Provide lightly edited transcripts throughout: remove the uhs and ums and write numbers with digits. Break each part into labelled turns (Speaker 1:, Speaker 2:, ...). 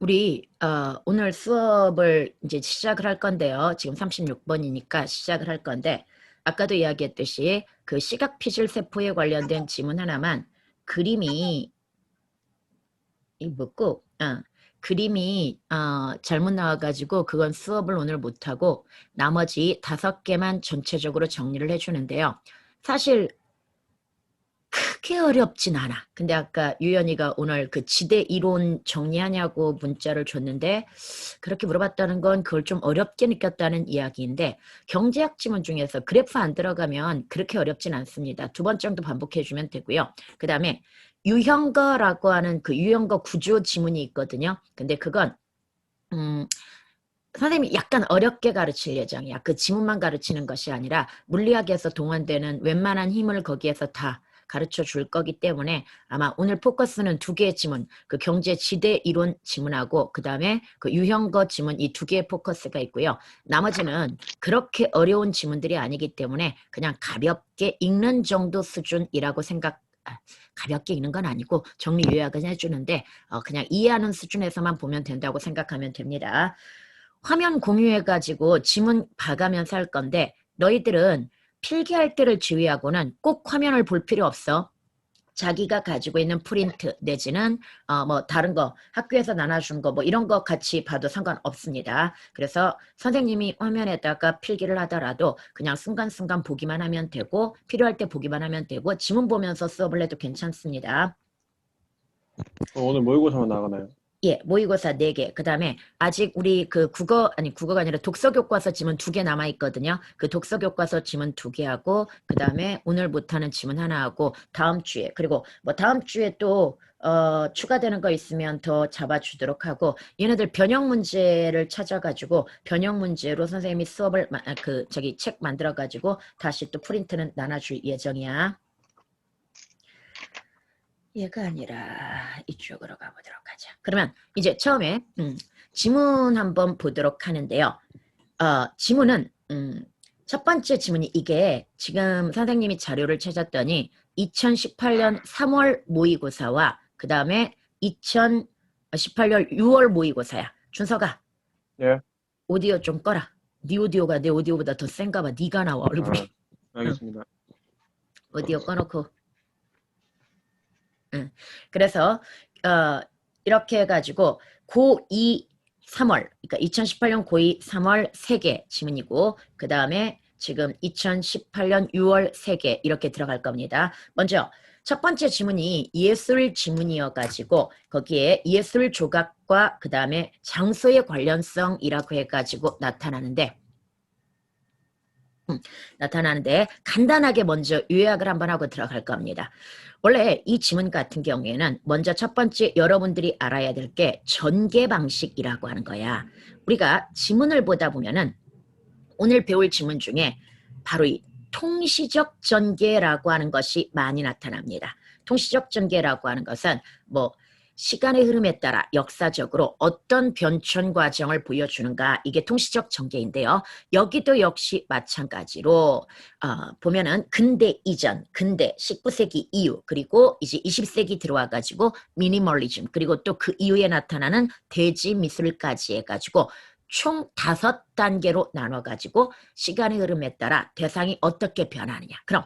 Speaker 1: 우리 오늘 수업을 이제 시작을 할 건데요. 지금 36번이니까 시작을 할 건데 아까도 이야기했듯이 그 시각 피질 세포에 관련된 지문 하나만 그림이 이 뭐고 그림이 잘못 나와가지고 그건 수업을 오늘 못하고 나머지 5개만 전체적으로 정리를 해주는데요. 사실 크게 어렵진 않아. 근데 아까 유연이가 오늘 그 지대 이론 정리하냐고 문자를 줬는데 그렇게 물어봤다는 건 그걸 좀 어렵게 느꼈다는 이야기인데 경제학 지문 중에서 그래프 안 들어가면 그렇게 어렵진 않습니다. 2번 정도 반복해주면 되고요. 그 다음에 유형거라고 하는 그 유형거 구조 지문이 있거든요. 근데 그건 선생님이 약간 어렵게 가르칠 예정이야. 그 지문만 가르치는 것이 아니라 물리학에서 동원되는 웬만한 힘을 거기에서 다 가르쳐 줄 거기 때문에 아마 오늘 포커스는 2개의 지문, 그 경제 지대 이론 지문하고 그 다음에 그 유형거 지문 이 2개의 포커스가 있고요. 나머지는 그렇게 어려운 지문들이 아니기 때문에 그냥 가볍게 읽는 정도 수준이라고 가볍게 읽는 건 아니고 정리 요약은 해주는데 그냥 이해하는 수준에서만 보면 된다고 생각하면 됩니다. 화면 공유해가지고 지문 봐가면서 할 건데 너희들은 필기할 때를 주의하고는 꼭 화면을 볼 필요 없어. 자기가 가지고 있는 프린트 내지는 뭐 다른 거 학교에서 나눠준 거 뭐 이런 거 같이 봐도 상관없습니다. 그래서 선생님이 화면에다가 필기를 하더라도 그냥 순간순간 보기만 하면 되고 필요할 때 보기만 하면 되고 지문 보면서 수업을 해도 괜찮습니다.
Speaker 2: 오늘 모의고사만 나가나요?
Speaker 1: 예, 모의고사 4개. 그 다음에 아직 우리 그 국어가 아니라 독서교과서 지문 2개 남아있거든요. 그 독서교과서 지문 2개 하고, 그 다음에 오늘 못하는 지문 하나 하고, 다음 주에, 그리고 뭐 다음 주에 또, 추가되는 거 있으면 더 잡아주도록 하고, 얘네들 변형 문제를 찾아가지고, 변형 문제로 선생님이 수업을, 책 만들어가지고, 다시 또 프린트는 나눠줄 예정이야. 얘가 아니라 이쪽으로 가보도록 하자. 그러면 이제 처음에 지문 한번 보도록 하는데요. 지문은 첫 번째 지문이 이게 지금 선생님이 자료를 찾았더니 2018년 3월 모의고사와 그 다음에 2018년 6월 모의고사야. 준서가
Speaker 2: 예.
Speaker 1: 오디오 좀 꺼라. 네 오디오가 내 오디오보다 더 센가 봐. 네가 나와 얼굴이.
Speaker 2: 알겠습니다.
Speaker 1: 오디오 꺼놓고. 그래서 이렇게 해가지고 고2 3월 그러니까 2018년 고2 3월 3개 지문이고 그 다음에 지금 2018년 6월 3개 이렇게 들어갈 겁니다. 먼저 첫 번째 지문이 예술 지문이어가지고 거기에 예술 조각과 그 다음에 장소의 관련성이라고 해가지고 나타나는데 간단하게 먼저 요약을 한번 하고 들어갈 겁니다. 원래 이 지문 같은 경우에는 먼저 첫 번째 여러분들이 알아야 될 게 전개 방식이라고 하는 거야. 우리가 지문을 보다 보면은 오늘 배울 지문 중에 바로 이 통시적 전개라고 하는 것이 많이 나타납니다. 통시적 전개라고 하는 것은 뭐 시간의 흐름에 따라 역사적으로 어떤 변천 과정을 보여주는가 이게 통시적 전개인데요. 여기도 역시 마찬가지로 보면은 근대 이전, 근대 19세기 이후 그리고 이제 20세기 들어와가지고 미니멀리즘 그리고 또 그 이후에 나타나는 대지 미술까지 해가지고 총 5단계로 나눠가지고 시간의 흐름에 따라 대상이 어떻게 변하느냐. 그럼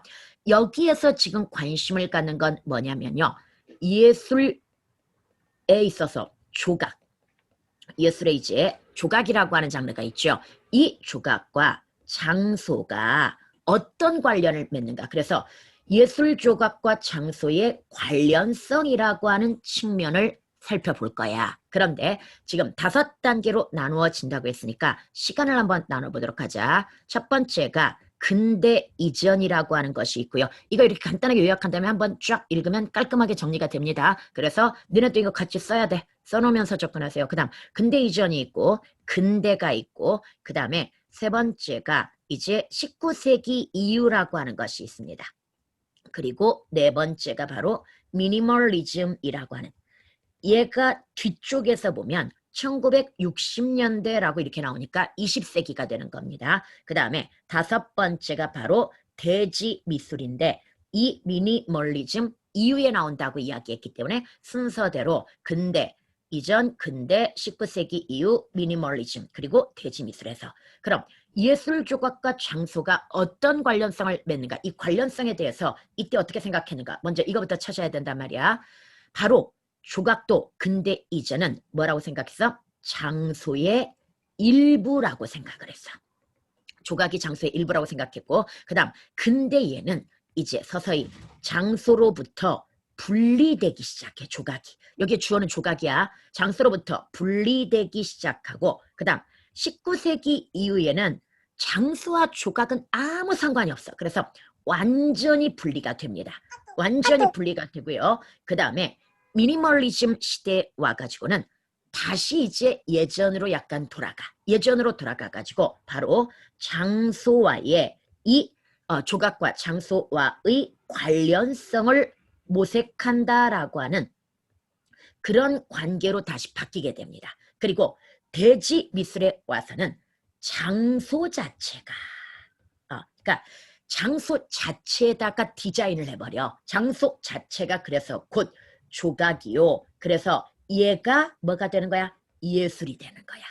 Speaker 1: 여기에서 지금 관심을 갖는 건 뭐냐면요. 예술에 있어서 조각, 예술의 이제 조각이라고 하는 장르가 있죠. 이 조각과 장소가 어떤 관련을 맺는가. 그래서 예술 조각과 장소의 관련성이라고 하는 측면을 살펴볼 거야. 그런데 지금 5단계로 나누어진다고 했으니까 시간을 한번 나눠보도록 하자. 첫 번째가 근대 이전이라고 하는 것이 있고요. 이거 이렇게 간단하게 요약한다면 한번 쫙 읽으면 깔끔하게 정리가 됩니다. 그래서 너네도 이거 같이 써야 돼. 써놓으면서 접근하세요. 그 다음 근대 이전이 있고 근대가 있고 그 다음에 세 번째가 이제 19세기 이후라고 하는 것이 있습니다. 그리고 네 번째가 바로 미니멀리즘이라고 하는 얘가 뒤쪽에서 보면 1960년대라고 이렇게 나오니까 20세기가 되는 겁니다. 그 다음에 5번째가 바로 대지 미술인데 이 미니멀리즘 이후에 나온다고 이야기했기 때문에 순서대로 근대, 이전, 근대, 19세기 이후, 미니멀리즘, 그리고 대지미술에서. 그럼 예술 조각과 장소가 어떤 관련성을 맺는가? 이 관련성에 대해서 이때 어떻게 생각했는가? 먼저 이거부터 찾아야 된단 말이야. 바로 조각도 근대 이전은 뭐라고 생각했어? 장소의 일부라고 생각을 했어. 조각이 장소의 일부라고 생각했고, 그 다음 근대에는 이제 서서히 장소로부터 분리되기 시작해. 조각이, 여기에 주어는 조각이야. 장소로부터 분리되기 시작하고, 그 다음 19세기 이후에는 장소와 조각은 아무 상관이 없어. 그래서 완전히 분리가 됩니다. 완전히 분리가 되고요. 그 다음에 미니멀리즘 시대에 와가지고는 다시 이제 예전으로 약간 예전으로 돌아가가지고 바로 장소와의 이 조각과 장소와의 관련성을 모색한다라고 하는 그런 관계로 다시 바뀌게 됩니다. 그리고 대지 미술에 와서는 장소 자체가 그러니까 장소 자체에다가 디자인을 해버려. 장소 자체가 그래서 곧 조각이요. 그래서 얘가 뭐가 되는 거야? 예술이 되는 거야.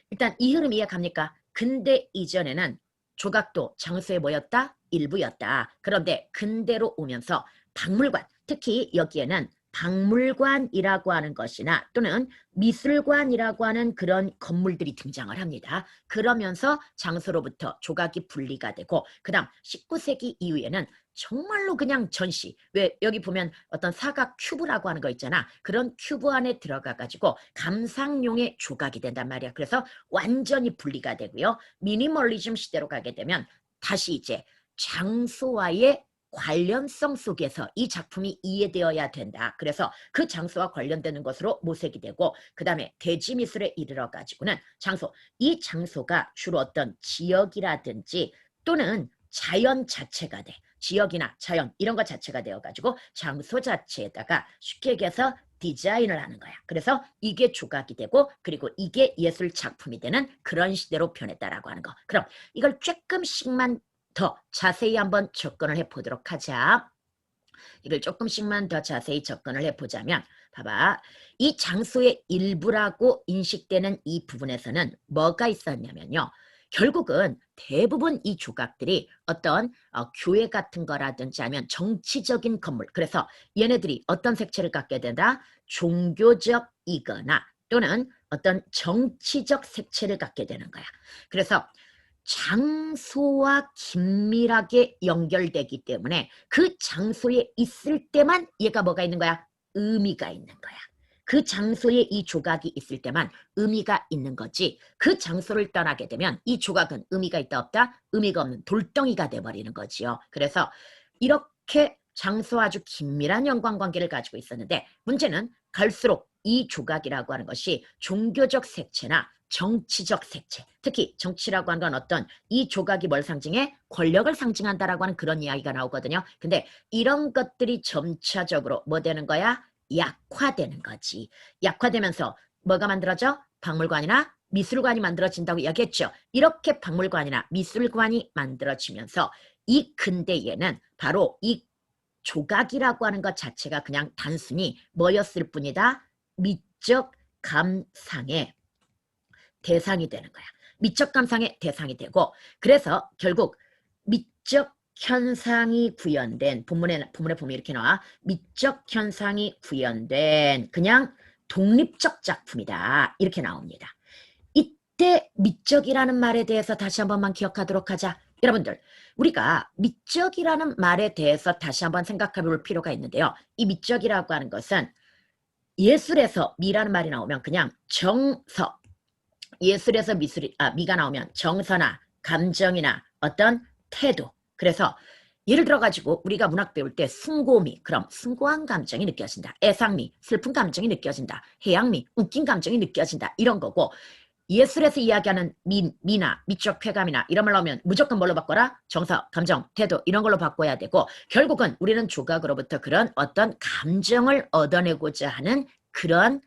Speaker 1: 일단 이 흐름 이해갑니까? 근대 이전에는 조각도 장소에 뭐였다? 일부였다. 그런데 근대로 오면서 박물관, 특히 여기에는 박물관이라고 하는 것이나 또는 미술관이라고 하는 그런 건물들이 등장을 합니다. 그러면서 장소로부터 조각이 분리가 되고, 그 다음 19세기 이후에는 정말로 그냥 전시, 왜 여기 보면 어떤 사각 큐브라고 하는 거 있잖아. 그런 큐브 안에 들어가 가지고 감상용의 조각이 된단 말이야. 그래서 완전히 분리가 되고요. 미니멀리즘 시대로 가게 되면 다시 이제 장소와의 관련성 속에서 이 작품이 이해되어야 된다. 그래서 그 장소와 관련되는 것으로 모색이 되고, 그 다음에 대지미술에 이르러 가지고는 장소, 이 장소가 주로 어떤 지역이라든지 또는 자연 자체가 돼. 지역이나 자연 이런 것 자체가 되어가지고 장소 자체에다가 쉽게 얘기해서 디자인을 하는 거야. 그래서 이게 조각이 되고, 그리고 이게 예술 작품이 되는 그런 시대로 변했다라고 하는 거. 그럼 이걸 조금씩만 더 자세히 한번 접근을 해보도록 하자. 이걸 조금씩만 더 자세히 접근을 해보자면, 봐봐. 이 장소의 일부라고 인식되는 이 부분에서는 뭐가 있었냐면요. 결국은 대부분 이 조각들이 어떤 교회 같은 거라든지 아니면 정치적인 건물, 그래서 얘네들이 어떤 색채를 갖게 된다? 종교적이거나 또는 어떤 정치적 색채를 갖게 되는 거야. 그래서 장소와 긴밀하게 연결되기 때문에 그 장소에 있을 때만 얘가 뭐가 있는 거야? 의미가 있는 거야. 그 장소에 이 조각이 있을 때만 의미가 있는 거지, 그 장소를 떠나게 되면 이 조각은 의미가 있다 없다? 의미가 없는 돌덩이가 돼버리는 거지요. 그래서 이렇게 장소와 아주 긴밀한 연관관계를 가지고 있었는데, 문제는 갈수록 이 조각이라고 하는 것이 종교적 색채나 정치적 색채, 특히 정치라고 하는 건 어떤 이 조각이 뭘 상징해? 권력을 상징한다라고 하는 그런 이야기가 나오거든요. 근데 이런 것들이 점차적으로 뭐 되는 거야? 약화되는 거지. 약화되면서 뭐가 만들어져? 박물관이나 미술관이 만들어진다고 이야기했죠. 이렇게 박물관이나 미술관이 만들어지면서 이 근대에는 바로 이 조각이라고 하는 것 자체가 그냥 단순히 뭐였을 뿐이다? 미적 감상의 대상이 되는 거야. 미적 감상의 대상이 되고, 그래서 결국 미적 현상이 구현된, 본문에 보면 이렇게 나와. 미적 현상이 구현된 그냥 독립적 작품이다. 이렇게 나옵니다. 이때 미적이라는 말에 대해서 다시 한 번만 기억하도록 하자. 여러분들, 우리가 미적이라는 말에 대해서 다시 한번 생각해 볼 필요가 있는데요. 이 미적이라고 하는 것은 예술에서 미라는 말이 나오면 그냥 정서, 예술에서 미가 나오면 정서나 감정이나 어떤 태도. 그래서 예를 들어 가지고 우리가 문학 배울 때 숭고미, 그럼 숭고한 감정이 느껴진다. 애상미, 슬픈 감정이 느껴진다. 해양미, 웃긴 감정이 느껴진다. 이런 거고, 예술에서 이야기하는 미나 미적 쾌감이나 이런 말 나오면 무조건 뭘로 바꿔라? 정서, 감정, 태도 이런 걸로 바꿔야 되고, 결국은 우리는 조각으로부터 그런 어떤 감정을 얻어내고자 하는 그런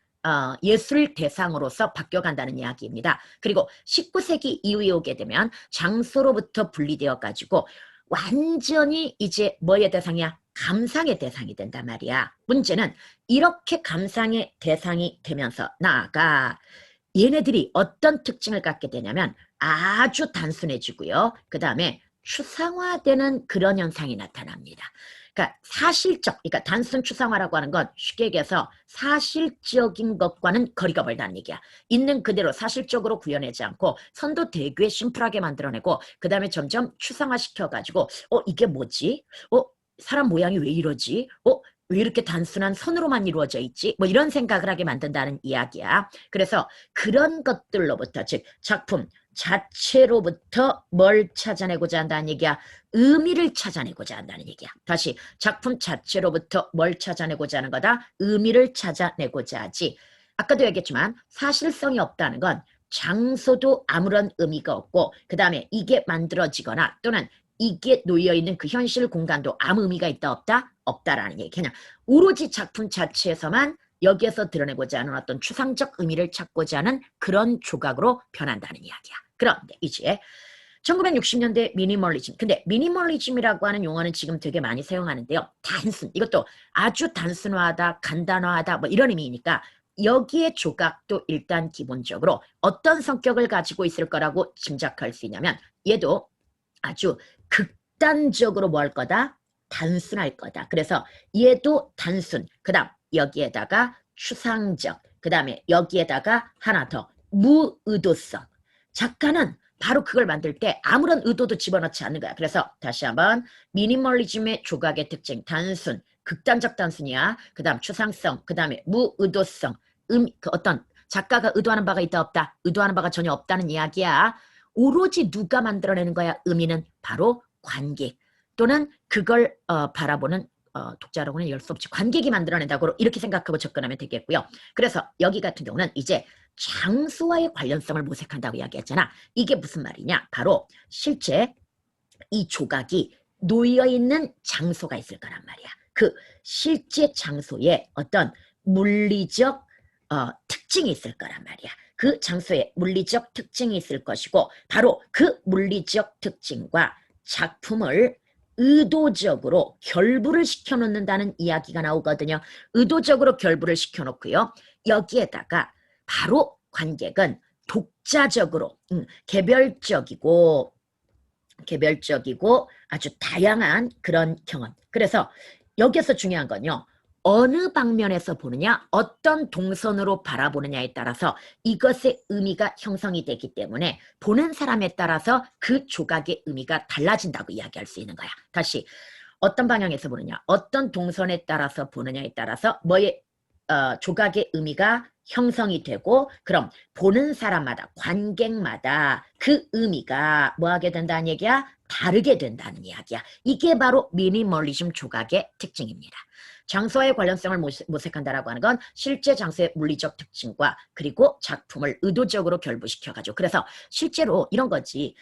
Speaker 1: 예술 대상으로서 바뀌어간다는 이야기입니다. 그리고 19세기 이후에 오게 되면 장소로부터 분리되어 가지고 완전히 이제 뭐의 대상이야? 감상의 대상이 된단 말이야. 문제는 이렇게 감상의 대상이 되면서 나아가 얘네들이 어떤 특징을 갖게 되냐면 아주 단순해지고요. 그 다음에 추상화되는 그런 현상이 나타납니다. 그러니까 사실적, 그러니까 단순 추상화라고 하는 건 쉽게 얘기해서 사실적인 것과는 거리가 멀다는 얘기야. 있는 그대로 사실적으로 구현하지 않고 선도 되게 심플하게 만들어내고 그 다음에 점점 추상화시켜가지고 이게 뭐지? 사람 모양이 왜 이러지? 왜 이렇게 단순한 선으로만 이루어져 있지? 뭐 이런 생각을 하게 만든다는 이야기야. 그래서 그런 것들로부터, 즉 작품 자체로부터 뭘 찾아내고자 한다는 얘기야? 의미를 찾아내고자 한다는 얘기야. 다시 작품 자체로부터 뭘 찾아내고자 하는 거다? 의미를 찾아내고자 하지. 아까도 얘기했지만 사실성이 없다는 건 장소도 아무런 의미가 없고 그 다음에 이게 만들어지거나 또는 이게 놓여있는 그 현실 공간도 아무 의미가 있다 없다? 없다라는 얘기. 그냥 오로지 작품 자체에서만 여기에서 드러내고자 하는 어떤 추상적 의미를 찾고자 하는 그런 조각으로 변한다는 이야기야. 그런데 이제 1960년대 미니멀리즘. 근데 미니멀리즘이라고 하는 용어는 지금 되게 많이 사용하는데요. 단순. 이것도 아주 단순화하다, 간단화하다 뭐 이런 의미니까 여기에 조각도 일단 기본적으로 어떤 성격을 가지고 있을 거라고 짐작할 수 있냐면 얘도 아주 극단적으로 뭐 할 거다? 단순할 거다. 그래서 얘도 단순. 그 다음 여기에다가 추상적. 그 다음에 여기에다가 하나 더 무의도성. 작가는 바로 그걸 만들 때 아무런 의도도 집어넣지 않는 거야. 그래서 다시 한번 미니멀리즘의 조각의 특징. 단순. 극단적 단순이야. 그 다음 추상성. 그 다음에 무의도성. 그 어떤 작가가 의도하는 바가 있다 없다. 의도하는 바가 전혀 없다는 이야기야. 오로지 누가 만들어내는 거야? 의미는 바로 관객 또는 그걸 바라보는 독자라고는 열 수 없지. 관객이 만들어낸다고 이렇게 생각하고 접근하면 되겠고요. 그래서 여기 같은 경우는 이제 장소와의 관련성을 모색한다고 이야기했잖아. 이게 무슨 말이냐? 바로 실제 이 조각이 놓여있는 장소가 있을 거란 말이야. 그 실제 장소에 어떤 물리적 특징이 있을 거란 말이야. 그 장소에 물리적 특징이 있을 것이고 바로 그 물리적 특징과 작품을 의도적으로 결부를 시켜놓는다는 이야기가 나오거든요. 의도적으로 결부를 시켜놓고요. 여기에다가 바로 관객은 독자적으로 개별적이고 아주 다양한 그런 경험. 그래서 여기서 중요한 건요. 어느 방면에서 보느냐, 어떤 동선으로 바라보느냐에 따라서 이것의 의미가 형성이 되기 때문에 보는 사람에 따라서 그 조각의 의미가 달라진다고 이야기할 수 있는 거야. 다시 어떤 방향에서 보느냐, 어떤 동선에 따라서 보느냐에 따라서 뭐의 조각의 의미가 형성이 되고 그럼 보는 사람마다 관객마다 그 의미가 뭐 하게 된다는 얘기야? 다르게 된다는 이야기야. 이게 바로 미니멀리즘 조각의 특징입니다. 장소와의 관련성을 모색한다라고 하는 건 실제 장소의 물리적 특징과 그리고 작품을 의도적으로 결부시켜가지고 그래서 실제로 이런 거지.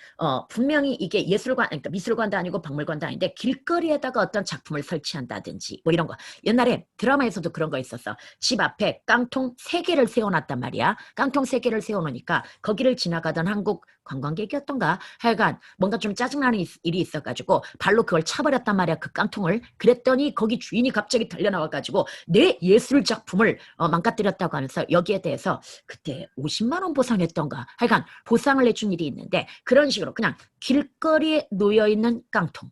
Speaker 1: 분명히 이게 예술관, 그러니까 미술관도 아니고 박물관도 아닌데 길거리에다가 어떤 작품을 설치한다든지 뭐 이런 거. 옛날에 드라마에서도 그런 거 있었어. 집 앞에 깡통 3개를 세워놨단 말이야. 깡통 3개를 세워놓으니까 거기를 지나가던 한국 관광객이었던가 하여간 뭔가 좀 짜증나는 일이 있어가지고 발로 그걸 차버렸단 말이야. 그 깡통을. 그랬더니 거기 주인이 갑자기 달려나와가지고 내 예술 작품을 망가뜨렸다고 하면서 여기에 대해서 그때 50만 원 보상했던가 하여간 보상을 해준 일이 있는데 그런 식으로 그냥 길거리에 놓여있는 깡통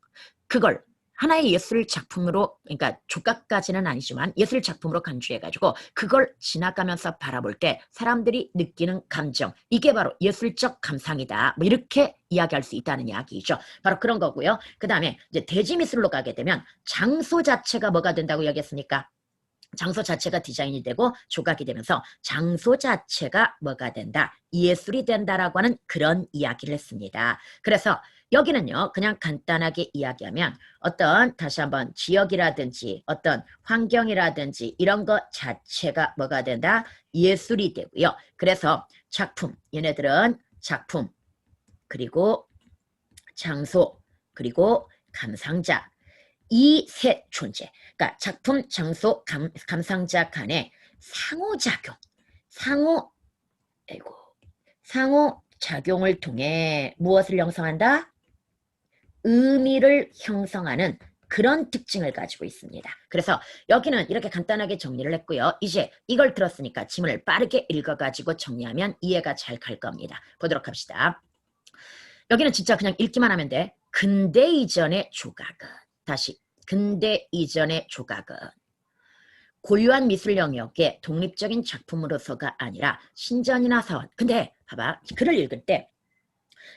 Speaker 1: 그걸 하나의 예술 작품으로 그러니까 조각까지는 아니지만 예술 작품으로 간주해가지고 그걸 지나가면서 바라볼 때 사람들이 느끼는 감정 이게 바로 예술적 감상이다. 뭐 이렇게 이야기할 수 있다는 이야기죠. 바로 그런 거고요. 그 다음에 이제 대지미술로 가게 되면 장소 자체가 뭐가 된다고 이야기했습니까? 장소 자체가 디자인이 되고 조각이 되면서 장소 자체가 뭐가 된다? 예술이 된다라고 하는 그런 이야기를 했습니다. 그래서 여기는요, 그냥 간단하게 이야기하면 어떤 다시 한번 지역이라든지 어떤 환경이라든지 이런 것 자체가 뭐가 된다? 예술이 되고요. 그래서 작품, 얘네들은 작품, 그리고 장소, 그리고 감상자, 이 세 존재, 그러니까 작품, 장소, 감상자 간의 상호작용, 상호, 아이고, 상호작용을 통해 무엇을 형성한다? 의미를 형성하는 그런 특징을 가지고 있습니다. 그래서 여기는 이렇게 간단하게 정리를 했고요. 이제 이걸 들었으니까 지문을 빠르게 읽어가지고 정리하면 이해가 잘 갈 겁니다. 보도록 합시다. 여기는 진짜 그냥 읽기만 하면 돼. 근대 이전의 조각은, 다시 근대 이전의 조각은 고유한 미술 영역의 독립적인 작품으로서가 아니라 신전이나 사원. 근데 봐봐, 글을 읽을 때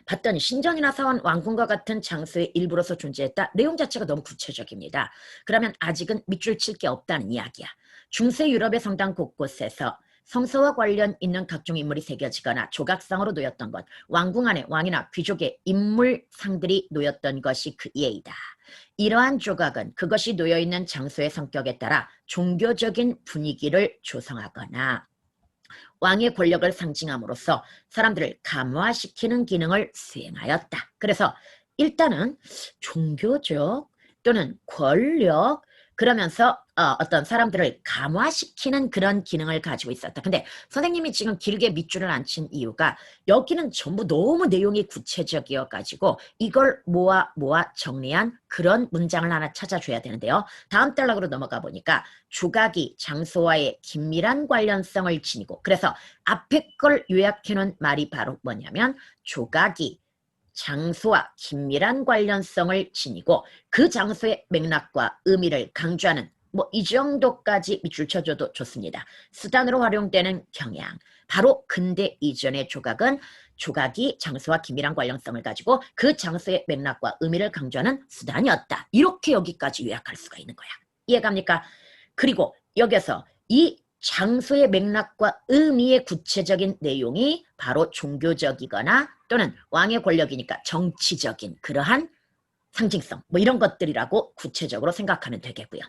Speaker 1: 봤더니 신전이나 사원, 왕궁과 같은 장소의 일부로서 존재했다. 내용 자체가 너무 구체적입니다. 그러면 아직은 밑줄 칠 게 없다는 이야기야. 중세 유럽의 성당 곳곳에서 성서와 관련 있는 각종 인물이 새겨지거나 조각상으로 놓였던 것, 왕궁 안에 왕이나 귀족의 인물상들이 놓였던 것이 그 예이다. 이러한 조각은 그것이 놓여있는 장소의 성격에 따라 종교적인 분위기를 조성하거나 왕의 권력을 상징함으로써 사람들을 감화시키는 기능을 수행하였다. 그래서 일단은 종교적 또는 권력, 그러면서 어떤 사람들을 감화시키는 그런 기능을 가지고 있었다. 근데 선생님이 지금 길게 밑줄을 안 친 이유가 여기는 전부 너무 내용이 구체적이어 가지고 이걸 모아 정리한 그런 문장을 하나 찾아줘야 되는데요. 다음 단락으로 넘어가 보니까 조각이 장소와의 긴밀한 관련성을 지니고, 그래서 앞에 걸 요약해 놓은 말이 바로 뭐냐면 조각이 장소와 긴밀한 관련성을 지니고 그 장소의 맥락과 의미를 강조하는, 뭐 이 정도까지 밑줄 쳐줘도 좋습니다. 수단으로 활용되는 경향. 바로 근대 이전의 조각은 조각이 장소와 긴밀한 관련성을 가지고 그 장소의 맥락과 의미를 강조하는 수단이었다. 이렇게 여기까지 요약할 수가 있는 거야. 이해갑니까? 그리고 여기서 이 장소의 맥락과 의미의 구체적인 내용이 바로 종교적이거나 또는 왕의 권력이니까 정치적인 그러한 상징성, 뭐 이런 것들이라고 구체적으로 생각하면 되겠고요.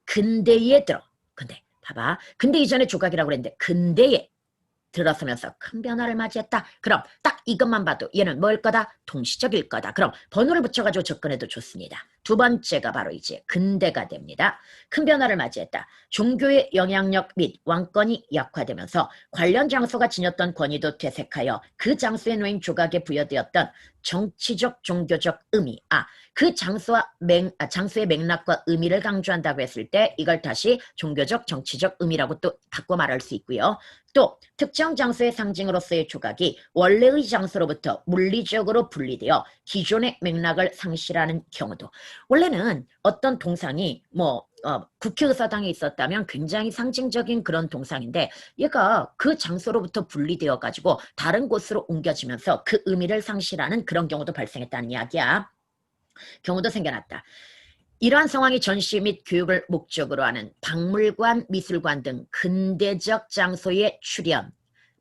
Speaker 1: 근대에 들어, 근데 봐봐, 근대 이전의 조각이라고 그랬는데 근대에 들어서면서 큰 변화를 맞이했다. 그럼 딱 이것만 봐도 얘는 뭘 거다? 동시적일 거다. 그럼 번호를 붙여가지고 접근해도 좋습니다. 두 번째가 바로 이제 근대가 됩니다. 큰 변화를 맞이했다. 종교의 영향력 및 왕권이 약화되면서 관련 장소가 지녔던 권위도 퇴색하여 그 장소에 놓인 조각에 부여되었던 정치적 종교적 의미, 그 장소의 맥락과 의미를 강조한다고 했을 때 이걸 다시 종교적 정치적 의미라고 또 바꿔 말할 수 있고요. 또 특정 장소의 상징으로서의 조각이 원래의 장소로부터 물리적으로 분리되어 기존의 맥락을 상실하는 경우도, 원래는 어떤 동상이 국회의사당에 있었다면 굉장히 상징적인 그런 동상인데 얘가 그 장소로부터 분리되어 가지고 다른 곳으로 옮겨지면서 그 의미를 상실하는 그런 경우도 발생했다는 이야기야. 경우도 생겨났다. 이러한 상황이 전시 및 교육을 목적으로 하는 박물관, 미술관 등 근대적 장소의 출현,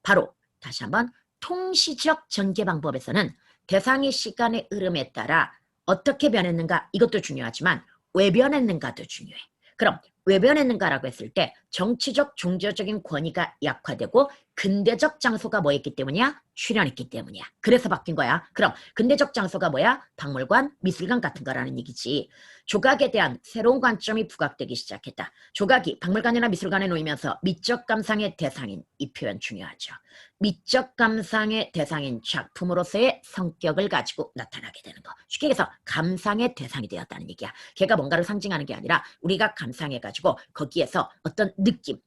Speaker 1: 바로 다시 한번 통시적 전개 방법에서는 대상의 시간의 흐름에 따라 어떻게 변했는가, 이것도 중요하지만 왜 변했는가도 중요해. 그럼 왜 변했는가라고 했을 때 정치적 종교적인 권위가 약화되고 근대적 장소가 뭐였기 때문이야? 출현했기 때문이야. 그래서 바뀐 거야. 그럼 근대적 장소가 뭐야? 박물관, 미술관 같은 거라는 얘기지. 조각에 대한 새로운 관점이 부각되기 시작했다. 조각이 박물관이나 미술관에 놓이면서 미적 감상의 대상인, 이 표현 중요하죠. 미적 감상의 대상인 작품으로서의 성격을 가지고 나타나게 되는 거. 쉽게 얘기해서 감상의 대상이 되었다는 얘기야. 걔가 뭔가를 상징하는 게 아니라 우리가 감상해가지고 거기에서 어떤 느낌,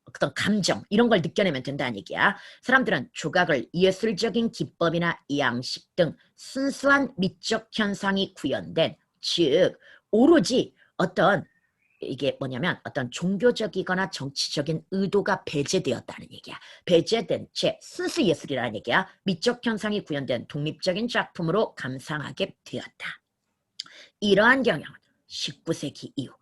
Speaker 1: 어떤 감정, 이런 걸 느껴내면 된다는 얘기야. 사람들은 조각을 예술적인 기법이나 양식 등 순수한 미적 현상이 구현된, 즉 오로지 어떤, 이게 뭐냐면 어떤 종교적이거나 정치적인 의도가 배제되었다는 얘기야. 배제된 채 순수 예술이라는 얘기야. 미적 현상이 구현된 독립적인 작품으로 감상하게 되었다. 이러한 경향은 19세기 이후,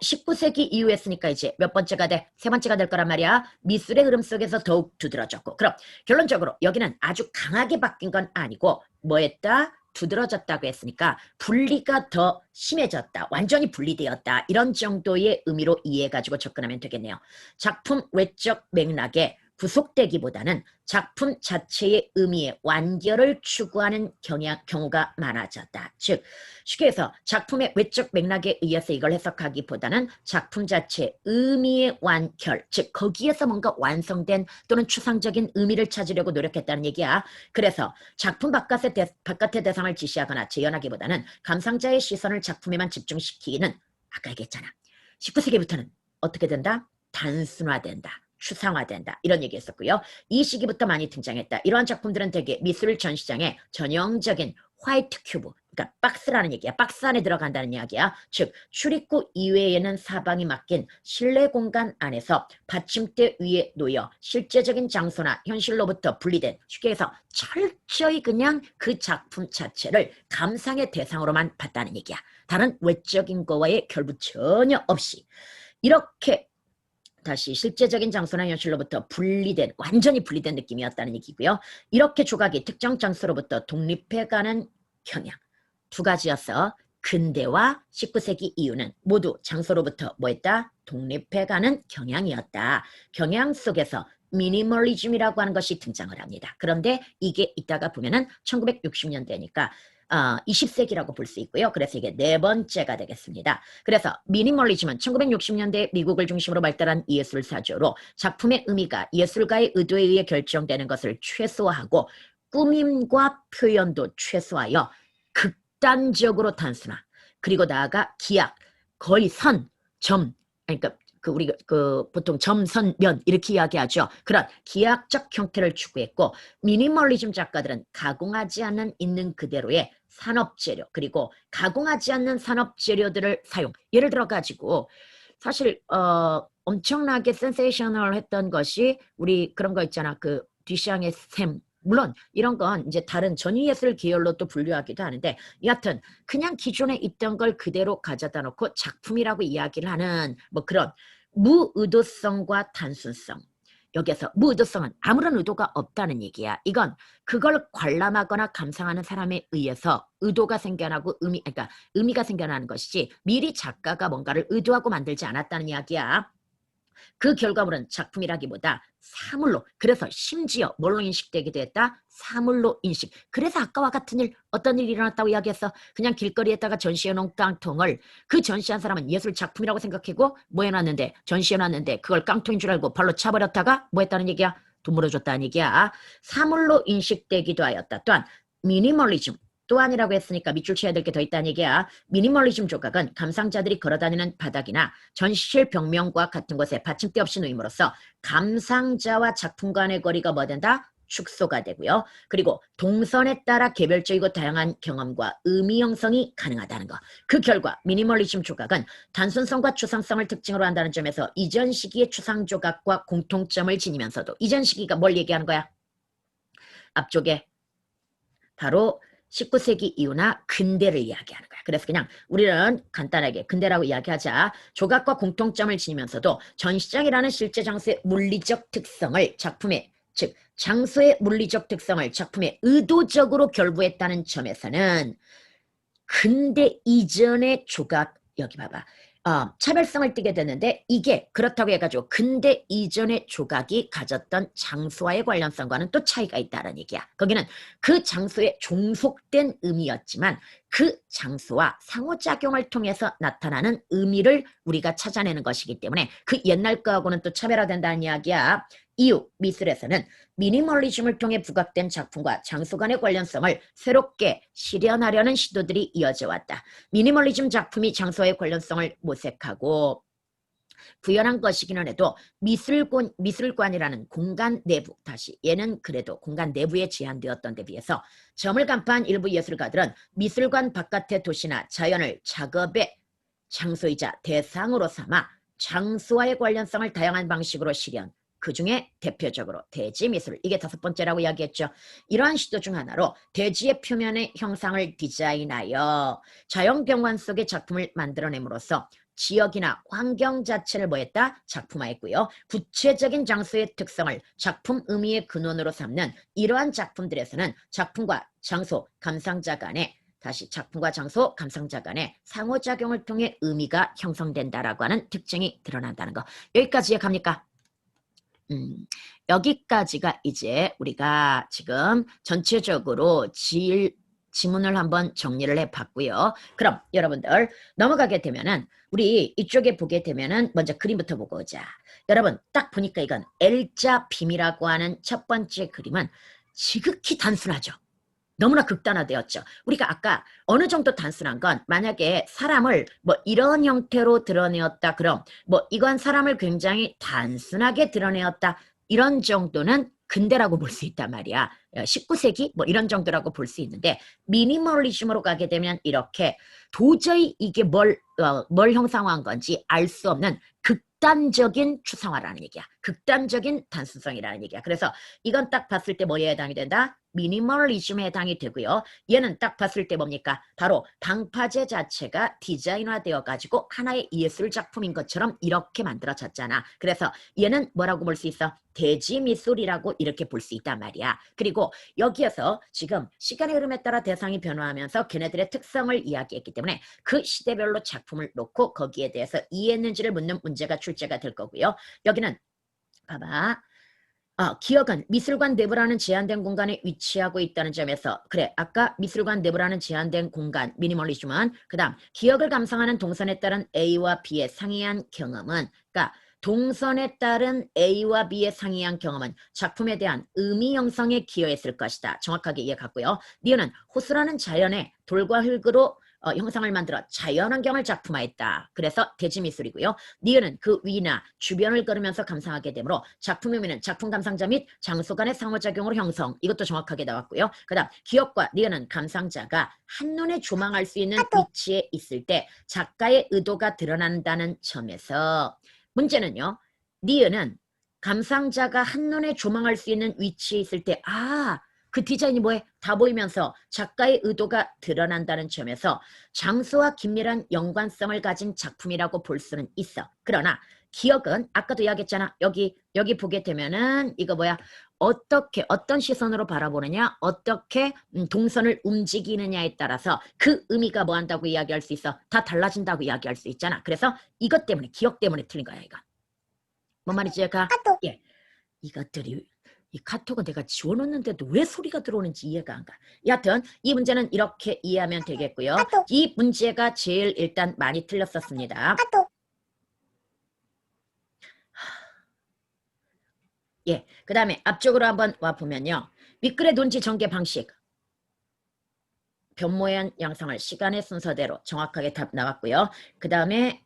Speaker 1: 19세기 이후 했으니까 이제 몇 번째가 돼? 세 번째가 될 거란 말이야. 미술의 흐름 속에서 더욱 두드러졌고, 그럼 결론적으로 여기는 아주 강하게 바뀐 건 아니고 뭐했다? 두드러졌다고 했으니까 분리가 더 심해졌다, 완전히 분리되었다, 이런 정도의 의미로 이해해가지고 접근하면 되겠네요. 작품 외적 맥락에 구속되기보다는 작품 자체의 의미의 완결을 추구하는 경우가 많아졌다. 즉, 쉽게 해서 작품의 외적 맥락에 의해서 이걸 해석하기보다는 작품 자체의 의미의 완결, 즉 거기에서 뭔가 완성된 또는 추상적인 의미를 찾으려고 노력했다는 얘기야. 그래서 작품 바깥의 대상을 지시하거나 재현하기보다는 감상자의 시선을 작품에만 집중시키기는 아까 얘기했잖아. 19세기부터는 어떻게 된다? 단순화된다. 추상화된다. 이런 얘기했었고요. 이 시기부터 많이 등장했다. 이러한 작품들은 대개 미술 전시장의 전형적인 화이트 큐브, 그러니까 박스라는 얘기야. 박스 안에 들어간다는 이야기야. 즉 출입구 이외에는 사방이 막힌 실내 공간 안에서 받침대 위에 놓여 실제적인 장소나 현실로부터 분리된, 쉽게 해서 철저히 그냥 그 작품 자체를 감상의 대상으로만 봤다는 얘기야. 다른 외적인 거와의 결부 전혀 없이 이렇게 다시 실제적인 장소나 현실로부터 분리된, 완전히 분리된 느낌이었다는 얘기고요. 이렇게 조각이 특정 장소로부터 독립해가는 경향. 두 가지였어. 근대와 19세기 이후는 모두 장소로부터 뭐했다? 독립해가는 경향이었다. 경향 속에서 미니멀리즘이라고 하는 것이 등장을 합니다. 그런데 이게 이따가 보면은 1960년대니까 20세기라고 볼 수 있고요. 그래서 이게 네 번째가 되겠습니다. 그래서 미니멀리즘은 1960년대 미국을 중심으로 발달한 예술 사조로 작품의 의미가 예술가의 의도에 의해 결정되는 것을 최소화하고 꾸밈과 표현도 최소화하여 극단적으로 단순화, 그리고 나아가 기약, 거의 선, 점, 그러니까 우리 보통 점선면 이렇게 이야기하죠. 그런 기하학적 형태를 추구했고, 미니멀리즘 작가들은 가공하지 않는 있는 그대로의 산업재료, 그리고 가공하지 않는 산업재료들을 사용. 예를 들어 가지고 사실 엄청나게 센세이셔널 했던 것이 우리 그런 거 있잖아. 그 뒤샹의 샘. 물론 이런 건 이제 다른 전위예술 계열로 또 분류하기도 하는데, 여하튼 그냥 기존에 있던 걸 그대로 가져다 놓고 작품이라고 이야기를 하는 뭐 그런 무의도성과 단순성. 여기서 무의도성은 아무런 의도가 없다는 얘기야. 이건 그걸 관람하거나 감상하는 사람에 의해서 의도가 생겨나고 그러니까 의미가 생겨나는 것이지 미리 작가가 뭔가를 의도하고 만들지 않았다는 이야기야. 그 결과물은 작품이라기보다 사물로, 그래서 심지어 뭘로 인식되기도 했다? 사물로 인식. 그래서 아까와 같은 일, 어떤 일이 일어났다고 이야기했어? 그냥 길거리에다가 전시해놓은 깡통을 그 전시한 사람은 예술 작품이라고 생각하고 뭐 해놨는데, 전시해놨는데 그걸 깡통인 줄 알고 발로 차버렸다가 뭐 했다는 얘기야? 돈 물어줬다는 얘기야. 사물로 인식되기도 하였다. 또한 미니멀리즘, 또한이라고 했으니까 밑줄 쳐야 될 게 더 있다는 얘기야. 미니멀리즘 조각은 감상자들이 걸어다니는 바닥이나 전시실 벽면과 같은 곳에 받침대 없이 놓임으로써 감상자와 작품 간의 거리가 뭐 된다? 축소가 되고요. 그리고 동선에 따라 개별적이고 다양한 경험과 의미 형성이 가능하다는 거. 그 결과 미니멀리즘 조각은 단순성과 추상성을 특징으로 한다는 점에서 이전 시기의 추상 조각과 공통점을 지니면서도, 이전 시기가 뭘 얘기하는 거야? 앞쪽에 바로 19세기 이후나 근대를 이야기하는 거야. 그래서 그냥 우리는 간단하게 근대라고 이야기하자. 조각과 공통점을 지니면서도 전시장이라는 실제 장소의 물리적 특성을 작품의, 즉 장소의 물리적 특성을 작품에 의도적으로 결부했다는 점에서는 근대 이전의 조각, 여기 봐봐. 차별성을 띠게 되는데, 이게 그렇다고 해가지고 근대 이전의 조각이 가졌던 장소와의 관련성과는 또 차이가 있다는 얘기야. 거기는 그 장소에 종속된 의미였지만 그 장소와 상호작용을 통해서 나타나는 의미를 우리가 찾아내는 것이기 때문에 그 옛날 거하고는 또 차별화된다는 이야기야. 이후 미술에서는 미니멀리즘을 통해 부각된 작품과 장소 간의 관련성을 새롭게 실현하려는 시도들이 이어져 왔다. 미니멀리즘 작품이 장소의 관련성을 모색하고 구현한 것이기는 해도 미술관이라는 공간 내부, 다시 얘는 그래도 공간 내부에 제한되었던 데 비해서 점을 간파한 일부 예술가들은 미술관 바깥의 도시나 자연을 작업의 장소이자 대상으로 삼아 장소와의 관련성을 다양한 방식으로 실현, 그 중에 대표적으로 대지미술, 이게 다섯 번째라고 이야기했죠. 이러한 시도 중 하나로 대지의 표면의 형상을 디자인하여 자연경관 속의 작품을 만들어냄으로써 지역이나 환경 자체를 뭐했다? 작품화했고요. 구체적인 장소의 특성을 작품 의미의 근원으로 삼는 이러한 작품들에서는 작품과 장소, 감상자 간의, 다시 작품과 장소, 감상자 간의 상호작용을 통해 의미가 형성된다라고 하는 특징이 드러난다는 거. 여기까지 이해갑니까? 음, 여기까지가 이제 우리가 지금 전체적으로 지문을 한번 정리를 해봤고요. 그럼 여러분들 넘어가게 되면은 우리 이쪽에 보게 되면은 먼저 그림부터 보고 오자. 여러분 딱 보니까 이건 L자 빔이라고 하는 첫 번째 그림은 지극히 단순하죠. 너무나 극단화되었죠. 우리가 아까 어느 정도 단순한 건 만약에 사람을 뭐 이런 형태로 드러내었다. 그럼 뭐 이건 사람을 굉장히 단순하게 드러내었다. 이런 정도는 근대라고 볼 수 있단 말이야. 19세기 뭐 이런 정도라고 볼 수 있는데 미니멀리즘으로 가게 되면 이렇게 도저히 이게 뭘 형상화한 건지 알 수 없는 극단적인 추상화라는 얘기야. 극단적인 단순성이라는 얘기야. 그래서 이건 딱 봤을 때 뭐에 해당이 된다? 미니멀리즘에 해당이 되고요. 얘는 딱 봤을 때 뭡니까? 바로 방파제 자체가 디자인화되어 가지고 하나의 예술 작품인 것처럼 이렇게 만들어졌잖아. 그래서 얘는 뭐라고 볼 수 있어? 대지미술이라고 이렇게 볼 수 있단 말이야. 그리고 여기에서 지금 시간의 흐름에 따라 대상이 변화하면서 걔네들의 특성을 이야기했기 때문에 그 시대별로 작품을 놓고 거기에 대해서 이해했는지를 묻는 문제가 출제가 될 거고요. 여기는 봐봐. 기억은 미술관 내부라는 제한된 공간에 위치하고 있다는 점에서 그래 아까 미술관 내부라는 제한된 공간 미니멀리즘은 그 다음 기억을 감상하는 동선에 따른 A와 B의 상이한 경험은 그러니까 동선에 따른 A와 B의 상이한 경험은 작품에 대한 의미 형성에 기여했을 것이다. 정확하게 이해 갔고요. 니은은 호수라는 자연의 돌과 흙으로 형상을 만들어 자연환경을 작품화했다. 그래서 대지미술이고요. 니은은 그 위나 주변을 걸으면서 감상하게 되므로 작품의 의미는 작품 감상자 및 장소 간의 상호작용으로 형성. 이것도 정확하게 나왔고요. 그 다음 기억과 니은은 감상자가 한눈에 조망할 수 있는 위치에 있을 때 작가의 의도가 드러난다는 점에서 문제는요. 니은은 감상자가 한눈에 조망할 수 있는 위치에 있을 때 그 디자인이 뭐해? 다 보이면서 작가의 의도가 드러난다는 점에서 장소와 긴밀한 연관성을 가진 작품이라고 볼 수는 있어. 그러나 기억은 아까도 이야기했잖아. 여기 보게 되면은 이거 뭐야? 어떻게 어떤 시선으로 바라보느냐, 어떻게 동선을 움직이느냐에 따라서 그 의미가 뭐 한다고 이야기할 수 있어? 다 달라진다고 이야기할 수 있잖아. 그래서 이것 때문에 기억 때문에 틀린 거야, 이거. 뭔 말이지, 가? 예. 이것들이 이 카톡은 내가 지워놓는데도 왜 소리가 들어오는지 이해가 안 가. 여하튼 이 문제는 이렇게 이해하면 되겠고요. 이 문제가 제일 일단 많이 틀렸었습니다. 예, 그 다음에 앞쪽으로 한번 와보면요. 윗글의 논지 전개 방식. 변모양 양상을 시간의 순서대로 정확하게 답 나왔고요. 그 다음에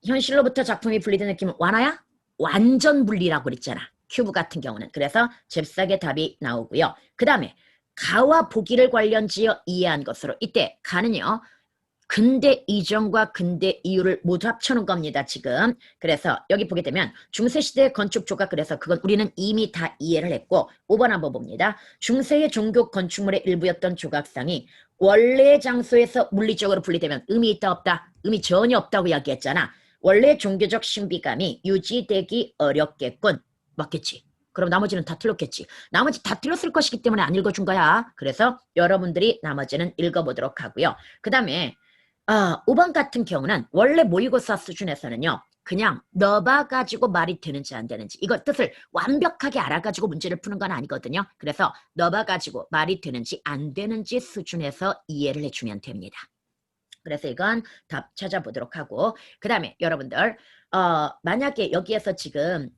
Speaker 1: 현실로부터 작품이 분리된 느낌은 완화야? 완전 분리라고 그랬잖아. 큐브 같은 경우는. 그래서 잽싸게 답이 나오고요. 그 다음에 가와 보기를 관련지어 이해한 것으로 이때 가는요. 근대 이전과 근대 이후를 모두 합쳐놓은 겁니다. 지금. 그래서 여기 보게 되면 중세시대의 건축 조각 그래서 그건 우리는 이미 다 이해를 했고 5번 한번 봅니다. 중세의 종교 건축물의 일부였던 조각상이 원래의 장소에서 물리적으로 분리되면 의미 있다 없다? 의미 전혀 없다고 이야기했잖아. 원래 종교적 신비감이 유지되기 어렵겠군. 맞겠지? 그럼 나머지는 다 틀렸겠지. 나머지 다 틀렸을 것이기 때문에 안 읽어준 거야. 그래서 여러분들이 나머지는 읽어보도록 하고요. 그 다음에 5번 같은 경우는 원래 모의고사 수준에서는요. 그냥 넣어봐가지고 말이 되는지 안 되는지 이거 뜻을 완벽하게 알아가지고 문제를 푸는 건 아니거든요. 그래서 넣어봐가지고 말이 되는지 안 되는지 수준에서 이해를 해주면 됩니다. 그래서 이건 답 찾아보도록 하고 그 다음에 여러분들 만약에 여기에서 지금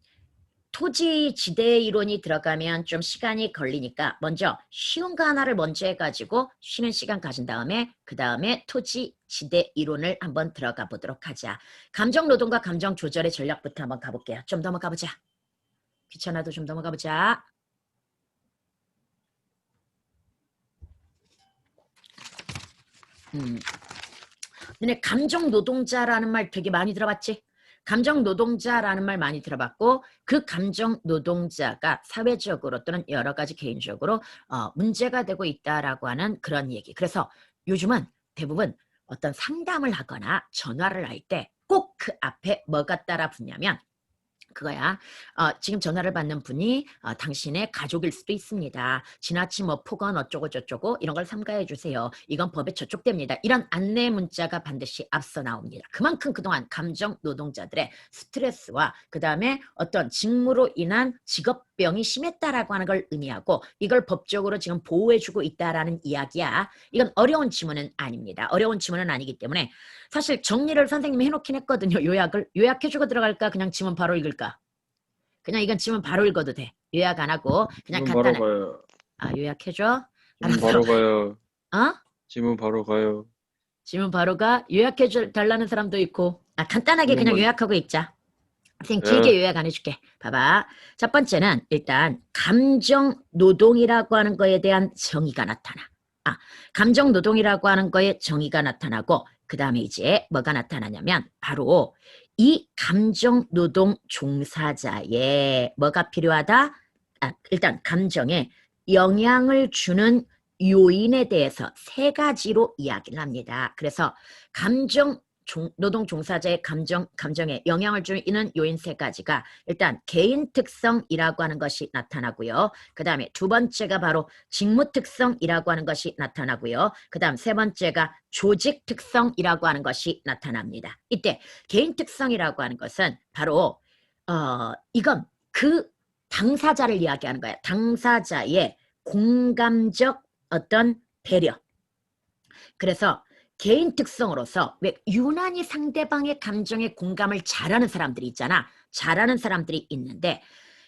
Speaker 1: 토지 지대 이론이 들어가면 좀 시간이 걸리니까 먼저 쉬운 거 하나를 먼저 해가지고 쉬는 시간 가진 다음에 그 다음에 토지 지대 이론을 한번 들어가 보도록 하자. 감정 노동과 감정 조절의 전략부터 한번 가볼게요. 좀 넘어가 보자. 귀찮아도 좀 넘어가 보자. 너네 감정 노동자라는 말 되게 많이 들어봤지? 감정 노동자라는 말 많이 들어봤고 그 감정 노동자가 사회적으로 또는 여러 가지 개인적으로 문제가 되고 있다라고 하는 그런 얘기. 그래서 요즘은 대부분 어떤 상담을 하거나 전화를 할 때 꼭 그 앞에 뭐가 따라 붙냐면 그거야. 지금 전화를 받는 분이 당신의 가족일 수도 있습니다. 지나치 뭐 폭언 어쩌고 저쩌고 이런 걸 삼가해 주세요. 이건 법에 저촉됩니다. 이런 안내 문자가 반드시 앞서 나옵니다. 그만큼 그동안 감정 노동자들의 스트레스와 그 다음에 어떤 직무로 인한 직업병이 심했다라고 하는 걸 의미하고 이걸 법적으로 지금 보호해주고 있다라는 이야기야. 이건 어려운 지문은 아닙니다. 어려운 지문은 아니기 때문에 사실 정리를 선생님이 해놓긴 했거든요. 요약해주고 들어갈까? 그냥 지문 바로 읽을까? 그냥 이건 지문 바로 읽어도 돼. 요약 안 하고 그냥
Speaker 2: 지문 바로
Speaker 1: 간단하게.
Speaker 2: 가요.
Speaker 1: 요약해줘.
Speaker 2: 지문
Speaker 1: 알았어.
Speaker 2: 바로 가요.
Speaker 1: 어?
Speaker 2: 지문 바로 가요.
Speaker 1: 지문 바로 가. 요약해 달라는 사람도 있고. 간단하게 그냥
Speaker 2: 지문만.
Speaker 1: 요약하고 읽자. 선생님
Speaker 2: 예.
Speaker 1: 길게 요약 안 해줄게. 봐봐. 첫 번째는 일단 감정 노동이라고 하는 거에 대한 정의가 나타나. 감정 노동이라고 하는 거에 정의가 나타나고 그 다음에 이제 뭐가 나타나냐면 바로 이 감정 노동 종사자의 뭐가 필요하다? 일단 감정에 영향을 주는 요인에 대해서 세 가지로 이야기를 합니다. 그래서 노동 종사자의 감정에 영향을 주는 요인 세 가지가 일단 개인 특성이라고 하는 것이 나타나고요. 그 다음에 두 번째가 바로 직무 특성이라고 하는 것이 나타나고요. 그 다음 세 번째가 조직 특성이라고 하는 것이 나타납니다. 이때 개인 특성이라고 하는 것은 바로 이건 그 당사자를 이야기하는 거야. 당사자의 공감적 어떤 배려. 그래서 개인 특성으로서 왜 유난히 상대방의 감정에 공감을 잘하는 사람들이 있잖아. 잘하는 사람들이 있는데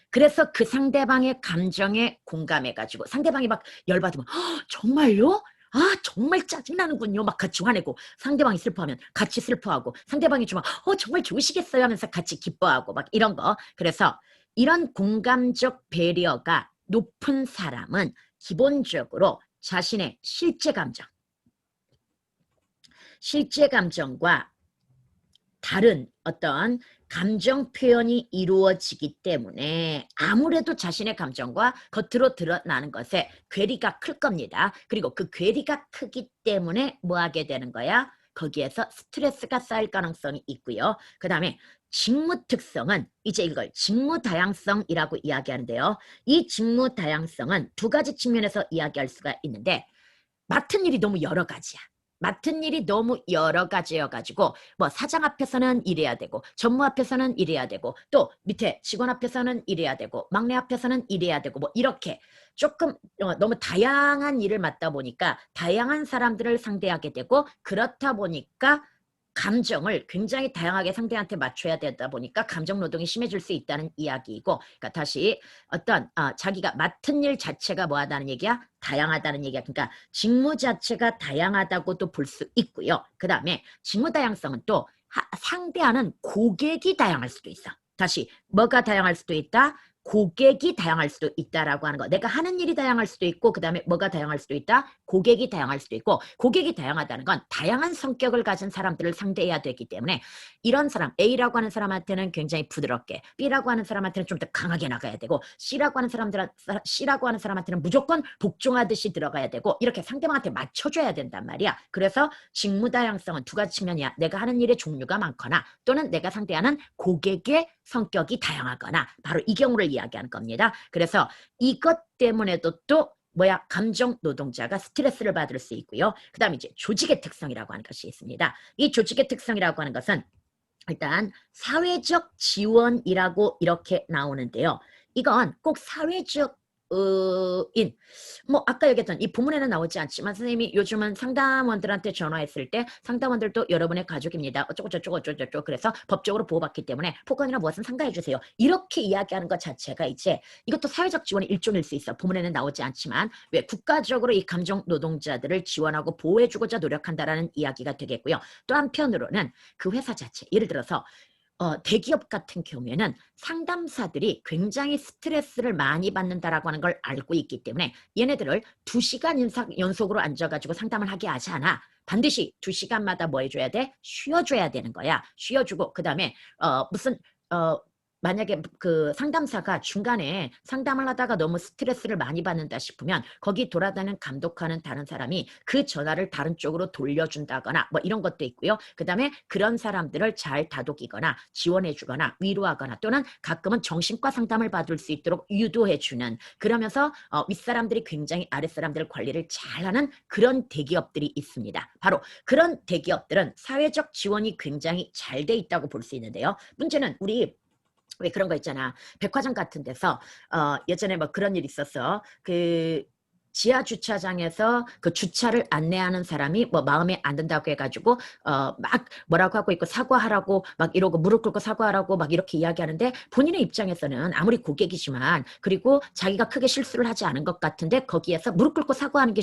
Speaker 1: 그래서 그 상대방의 감정에 공감해가지고 상대방이 막 열받으면 정말요? 정말 짜증나는군요. 막 같이 화내고 상대방이 슬퍼하면 같이 슬퍼하고 상대방이 좀 정말 좋으시겠어요 하면서 같이 기뻐하고 막 이런 거. 그래서 이런 공감적 배려가 높은 사람은 기본적으로 자신의 실제 감정과 다른 어떤 감정 표현이 이루어지기 때문에 아무래도 자신의 감정과 겉으로 드러나는 것에 괴리가 클 겁니다. 그리고 그 괴리가 크기 때문에 뭐 하게 되는 거야? 거기에서 스트레스가 쌓일 가능성이 있고요. 그 다음에 직무 특성은 이제 이걸 직무 다양성이라고 이야기하는데요. 이 직무 다양성은 두 가지 측면에서 이야기할 수가 있는데 맡은 일이 너무 여러 가지야. 맡은 일이 너무 여러 가지여가지고 뭐 사장 앞에서는 일해야 되고 전무 앞에서는 일해야 되고 또 밑에 직원 앞에서는 일해야 되고 막내 앞에서는 일해야 되고 뭐 이렇게 조금 너무 다양한 일을 맡다 보니까 다양한 사람들을 상대하게 되고 그렇다 보니까 감정을 굉장히 다양하게 상대한테 맞춰야 되다 보니까 감정 노동이 심해질 수 있다는 이야기이고 그러니까 다시 어떤 자기가 맡은 일 자체가 뭐하다는 얘기야? 다양하다는 얘기야. 그러니까 직무 자체가 다양하다고도 볼 수 있고요. 그 다음에 직무 다양성은 또 상대하는 고객이 다양할 수도 있어. 다시 뭐가 다양할 수도 있다? 고객이 다양할 수도 있다라고 하는 거. 내가 하는 일이 다양할 수도 있고 그 다음에 뭐가 다양할 수도 있다? 고객이 다양할 수도 있고 고객이 다양하다는 건 다양한 성격을 가진 사람들을 상대해야 되기 때문에 이런 사람 A라고 하는 사람한테는 굉장히 부드럽게 B라고 하는 사람한테는 좀 더 강하게 나가야 되고 C라고 하는 사람한테는 무조건 복종하듯이 들어가야 되고 이렇게 상대방한테 맞춰줘야 된단 말이야. 그래서 직무 다양성은 두 가지 측면이야. 내가 하는 일의 종류가 많거나 또는 내가 상대하는 고객의 성격이 다양하거나 바로 이 경우를 이야기하는 겁니다. 그래서 이것 때문에도 또 감정 노동자가 스트레스를 받을 수 있고요. 그 다음에 이제 조직의 특성이라고 하는 것이 있습니다. 이 조직의 특성이라고 하는 것은 일단 사회적 지원이라고 이렇게 나오는데요. 이건 꼭 사회적 아까 얘기했던 이 부문에는 나오지 않지만 선생님이 요즘은 상담원들한테 전화했을 때 상담원들도 여러분의 가족입니다. 어쩌고 저쩌고 어쩌고 그래서 법적으로 보호받기 때문에 폭언이나 무엇은 상가해 주세요. 이렇게 이야기하는 것 자체가 이제 이것도 사회적 지원의 일종일 수 있어. 부문에는 나오지 않지만 왜 국가적으로 이 감정 노동자들을 지원하고 보호해주고자 노력한다라는 이야기가 되겠고요. 또 한편으로는 그 회사 자체 예를 들어서 대기업 같은 경우에는 상담사들이 굉장히 스트레스를 많이 받는다라고 하는 걸 알고 있기 때문에 얘네들을 2시간 연속으로 앉아가지고 상담을 하게 하지 않아. 반드시 2시간마다 뭐 해줘야 돼? 쉬어줘야 되는 거야. 쉬어주고 그 다음에 무슨 만약에 그 상담사가 중간에 상담을 하다가 너무 스트레스를 많이 받는다 싶으면 거기 돌아다니는 감독하는 다른 사람이 그 전화를 다른 쪽으로 돌려준다거나 뭐 이런 것도 있고요. 그 다음에 그런 사람들을 잘 다독이거나 지원해주거나 위로하거나 또는 가끔은 정신과 상담을 받을 수 있도록 유도해주는, 그러면서 윗사람들이 굉장히 아랫사람들 관리를 잘하는 그런 대기업들이 있습니다. 바로 그런 대기업들은 사회적 지원이 굉장히 잘 돼 있다고 볼 수 있는데요. 문제는 우리 왜 그런 거 있잖아. 백화점 같은 데서 예전에 뭐 그런 일 있었어. 그 지하 주차장에서 그 주차를 안내하는 사람이 뭐 마음에 안 든다고 해가지고 막 뭐라고 하고 있고 사과하라고 막 이러고 무릎 꿇고 사과하라고 막 이렇게 이야기하는데 본인의 입장에서는 아무리 고객이지만 그리고 자기가 크게 실수를 하지 않은 것 같은데 거기에서 무릎 꿇고 사과하는 게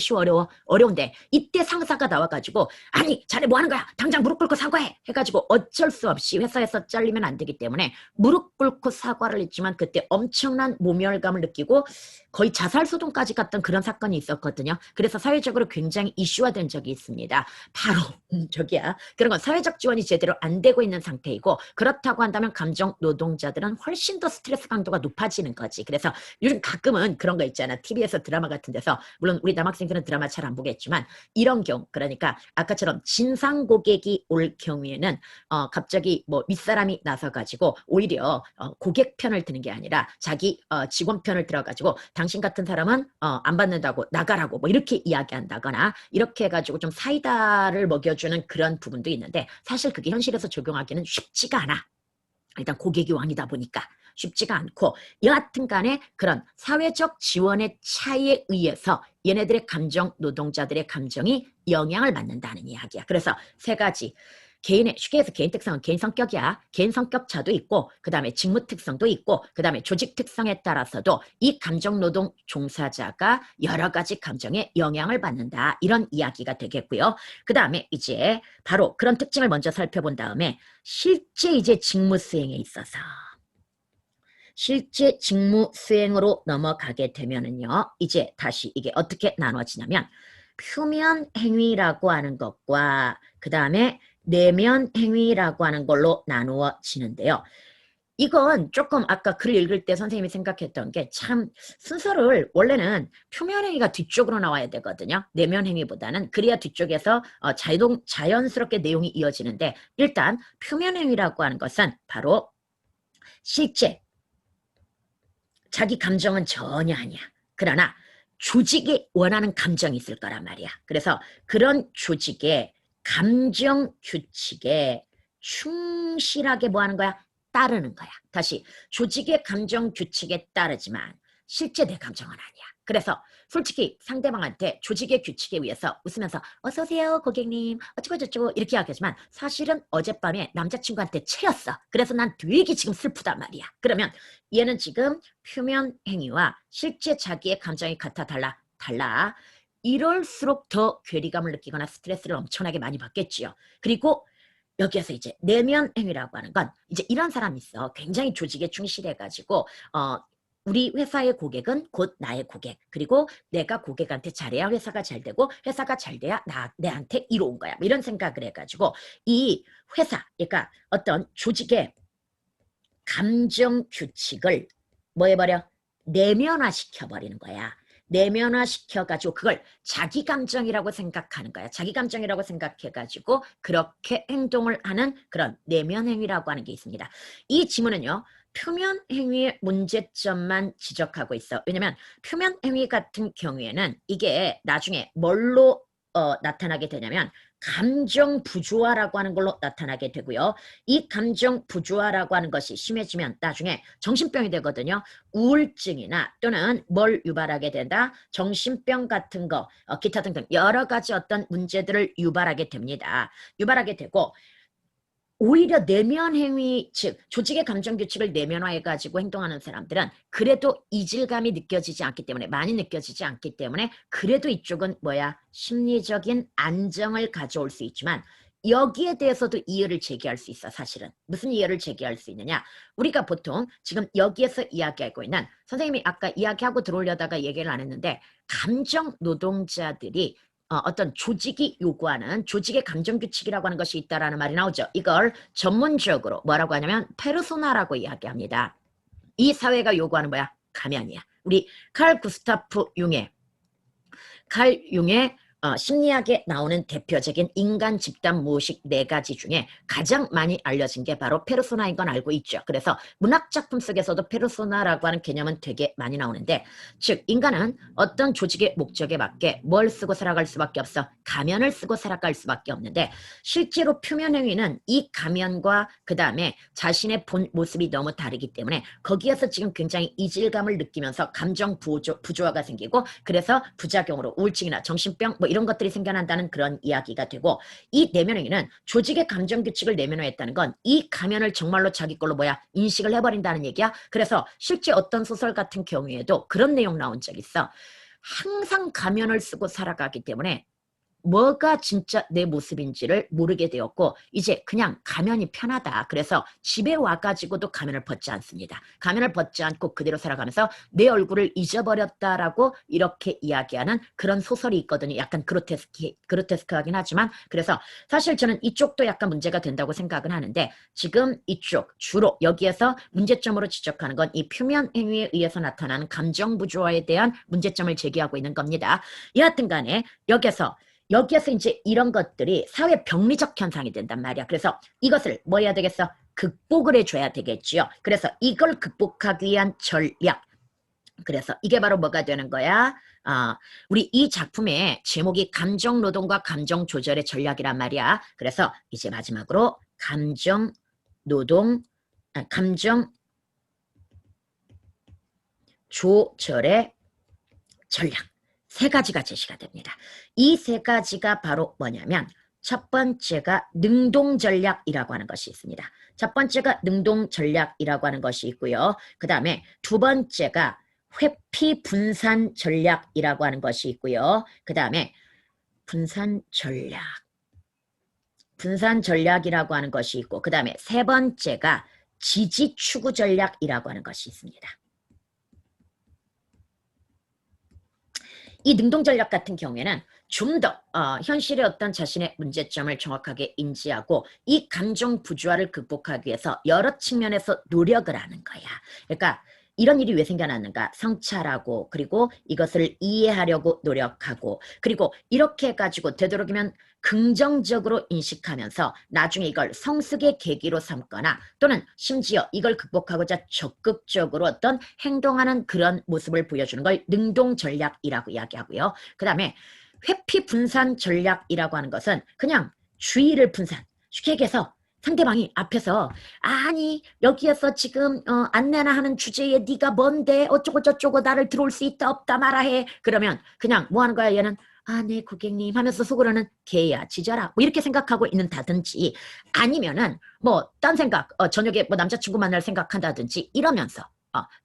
Speaker 1: 어려운데 이때 상사가 나와가지고 아니 자네 뭐 하는 거야 당장 무릎 꿇고 사과해 해가지고 어쩔 수 없이 회사에서 잘리면 안 되기 때문에 무릎 꿇고 사과를 했지만 그때 엄청난 모멸감을 느끼고 거의 자살소동까지 갔던 그런 사건이 있었거든요. 그래서 사회적으로 굉장히 이슈화된 적이 있습니다. 바로 저기야. 그런 건 사회적 지원이 제대로 안 되고 있는 상태이고 그렇다고 한다면 감정 노동자들은 훨씬 더 스트레스 강도가 높아지는 거지. 그래서 요즘 가끔은 그런 거 있잖아. TV에서 드라마 같은 데서 물론 우리 남학생들은 드라마 잘 안 보겠지만 이런 경우 그러니까 아까처럼 진상 고객이 올 경우에는 갑자기 뭐 윗사람이 나서가지고 오히려 고객 편을 드는 게 아니라 자기 직원 편을 들어가지고 당신 같은 사람은 안 받는다고 나가라고 뭐 이렇게 이야기한다거나 이렇게 해가지고 좀 사이다를 먹여주는 그런 부분도 있는데 사실 그게 현실에서 적용하기는 쉽지가 않아. 일단 고객이 왕이다 보니까 쉽지가 않고 여하튼 간에 그런 사회적 지원의 차이에 의해서 얘네들의 감정, 노동자들의 감정이 영향을 받는다는 이야기야. 그래서 세 가지. 개인의 쉽게 해서 개인 특성은 개인 성격이야. 개인 성격차도 있고 그 다음에 직무 특성도 있고 그 다음에 조직 특성에 따라서도 이 감정 노동 종사자가 여러 가지 감정에 영향을 받는다. 이런 이야기가 되겠고요. 그 다음에 이제 바로 그런 특징을 먼저 살펴본 다음에 실제 이제 직무 수행에 있어서 실제 직무 수행으로 넘어가게 되면은요. 이제 다시 이게 어떻게 나눠지냐면 표면 행위라고 하는 것과 그 다음에 내면 행위라고 하는 걸로 나누어지는데요. 이건 조금 아까 글 읽을 때 선생님이 생각했던 게 참 순서를 원래는 표면 행위가 뒤쪽으로 나와야 되거든요. 내면 행위보다는 그래야 뒤쪽에서 자연스럽게 내용이 이어지는데 일단 표면 행위라고 하는 것은 바로 실제 자기 감정은 전혀 아니야. 그러나 조직이 원하는 감정이 있을 거란 말이야. 그래서 그런 조직의 감정 규칙에 충실하게 뭐 하는 거야? 따르는 거야. 다시 조직의 감정 규칙에 따르지만 실제 내 감정은 아니야. 그래서 솔직히 상대방한테 조직의 규칙에 의해서 웃으면서 어서 오세요 고객님 어쩌고 저쩌고 이렇게 이야기하지만 사실은 어젯밤에 남자친구한테 채였어. 그래서 난 되게 지금 슬프단 말이야. 그러면 얘는 지금 표면 행위와 실제 자기의 감정이 같아 달라. 이럴수록 더 괴리감을 느끼거나 스트레스를 엄청나게 많이 받겠지요. 그리고 여기에서 이제 내면 행위라고 하는 건 이제 이런 사람이 있어. 굉장히 조직에 충실해가지고 우리 회사의 고객은 곧 나의 고객. 그리고 내가 고객한테 잘해야 회사가 잘 되고 회사가 잘 돼야 내한테 이로운 거야. 뭐 이런 생각을 해가지고 이 회사, 그러니까 어떤 조직의 감정 규칙을 뭐 해버려? 내면화시켜버리는 거야. 내면화시켜가지고 그걸 자기 감정이라고 생각하는 거야. 자기 감정이라고 생각해가지고 그렇게 행동을 하는 그런 내면 행위라고 하는 게 있습니다. 이 지문은요. 표면 행위의 문제점만 지적하고 있어. 왜냐면 표면 행위 같은 경우에는 이게 나중에 뭘로 나타나게 되냐면 감정 부조화라고 하는 걸로 나타나게 되고요. 이 감정 부조화라고 하는 것이 심해지면 나중에 정신병이 되거든요. 우울증이나 또는 뭘 유발하게 된다? 정신병 같은 거, 기타 등등 여러 가지 어떤 문제들을 유발하게 됩니다. 유발하게 되고 오히려 내면 행위, 즉 조직의 감정 규칙을 내면화해 가지고 행동하는 사람들은 그래도 이질감이 느껴지지 않기 때문에 많이 느껴지지 않기 때문에 그래도 이쪽은 뭐야 심리적인 안정을 가져올 수 있지만 여기에 대해서도 이의를 제기할 수 있어. 사실은 무슨 이의를 제기할 수 있느냐, 우리가 보통 지금 여기에서 이야기하고 있는 선생님이 아까 이야기하고 들어오려다가 얘기를 안 했는데 감정 노동자들이 어떤 조직이 요구하는 조직의 감정 규칙이라고 하는 것이 있다라는 말이 나오죠. 이걸 전문적으로 뭐라고 하냐면 페르소나라고 이야기합니다. 이 사회가 요구하는 뭐야? 가면이야. 우리 칼 구스타프 융의 심리학에 나오는 대표적인 인간 집단 모식 4가지 중에 가장 많이 알려진 게 바로 페르소나인 건 알고 있죠. 그래서 문학 작품 속에서도 페르소나라고 하는 개념은 되게 많이 나오는데, 즉 인간은 어떤 조직의 목적에 맞게 뭘 쓰고 살아갈 수밖에 없어. 가면을 쓰고 살아갈 수밖에 없는데, 실제로 표면 행위는 이 가면과 그 다음에 자신의 본 모습이 너무 다르기 때문에 거기에서 지금 굉장히 이질감을 느끼면서 감정 부조화가 생기고, 그래서 부작용으로 우울증이나 정신병 뭐 이런 것들이 생겨난다는 그런 이야기가 되고, 이 내면행위는 조직의 감정 규칙을 내면화했다는 건 이 가면을 정말로 자기 걸로 인식을 해버린다는 얘기야. 그래서 실제 어떤 소설 같은 경우에도 그런 내용 나온 적 있어. 항상 가면을 쓰고 살아가기 때문에 뭐가 진짜 내 모습인지를 모르게 되었고, 이제 그냥 가면이 편하다. 그래서 집에 와가지고도 가면을 벗지 않습니다. 가면을 벗지 않고 그대로 살아가면서 내 얼굴을 잊어버렸다라고 이렇게 이야기하는 그런 소설이 있거든요. 약간 그로테스크하긴 하지만, 그래서 사실 저는 이쪽도 약간 문제가 된다고 생각은 하는데, 지금 이쪽 주로 여기에서 문제점으로 지적하는 건 이 표면 행위에 의해서 나타나는 감정 부조화에 대한 문제점을 제기하고 있는 겁니다. 여하튼 간에 여기에서 이제 이런 것들이 사회 병리적 현상이 된단 말이야. 그래서 이것을 뭐 해야 되겠어? 극복을 해줘야 되겠지요. 그래서 이걸 극복하기 위한 전략. 그래서 이게 바로 뭐가 되는 거야? 우리 이 작품의 제목이 감정노동과 감정조절의 전략이란 말이야. 그래서 이제 마지막으로 감정노동, 감정조절의 전략. 3가지가 제시가 됩니다. 이 3가지가 바로 뭐냐면, 첫 번째가 능동전략이라고 하는 것이 있습니다. 첫 번째가 능동전략이라고 하는 것이 있고요. 그 다음에 두 번째가 회피분산 전략이라고 하는 것이 있고요. 그 다음에 분산 전략이라고 하는 것이 있고, 그 다음에 세 번째가 지지추구 전략이라고 하는 것이 있습니다. 이 능동전략 같은 경우에는 좀 더 현실의 어떤 자신의 문제점을 정확하게 인지하고 이 감정 부조화를 극복하기 위해서 여러 측면에서 노력을 하는 거야. 그러니까 이런 일이 왜 생겨났는가 성찰하고, 그리고 이것을 이해하려고 노력하고, 그리고 이렇게 해가지고 되도록이면 긍정적으로 인식하면서 나중에 이걸 성숙의 계기로 삼거나, 또는 심지어 이걸 극복하고자 적극적으로 어떤 행동하는 그런 모습을 보여주는 걸 능동전략이라고 이야기하고요. 그 다음에 회피분산 전략이라고 하는 것은 그냥 주의를 분산, 쉽게 얘기해서 상대방이 앞에서 아니 여기에서 지금 안내나 하는 주제에 네가 뭔데 어쩌고 저쩌고 나를 들어올 수 있다 없다 말아해. 그러면 그냥 뭐 하는 거야 얘는? 네 고객님 하면서 속으로는 걔야 지져라 뭐 이렇게 생각하고 있는다든지, 아니면은 뭐 딴 생각 저녁에 뭐 남자친구 만날 생각한다든지 이러면서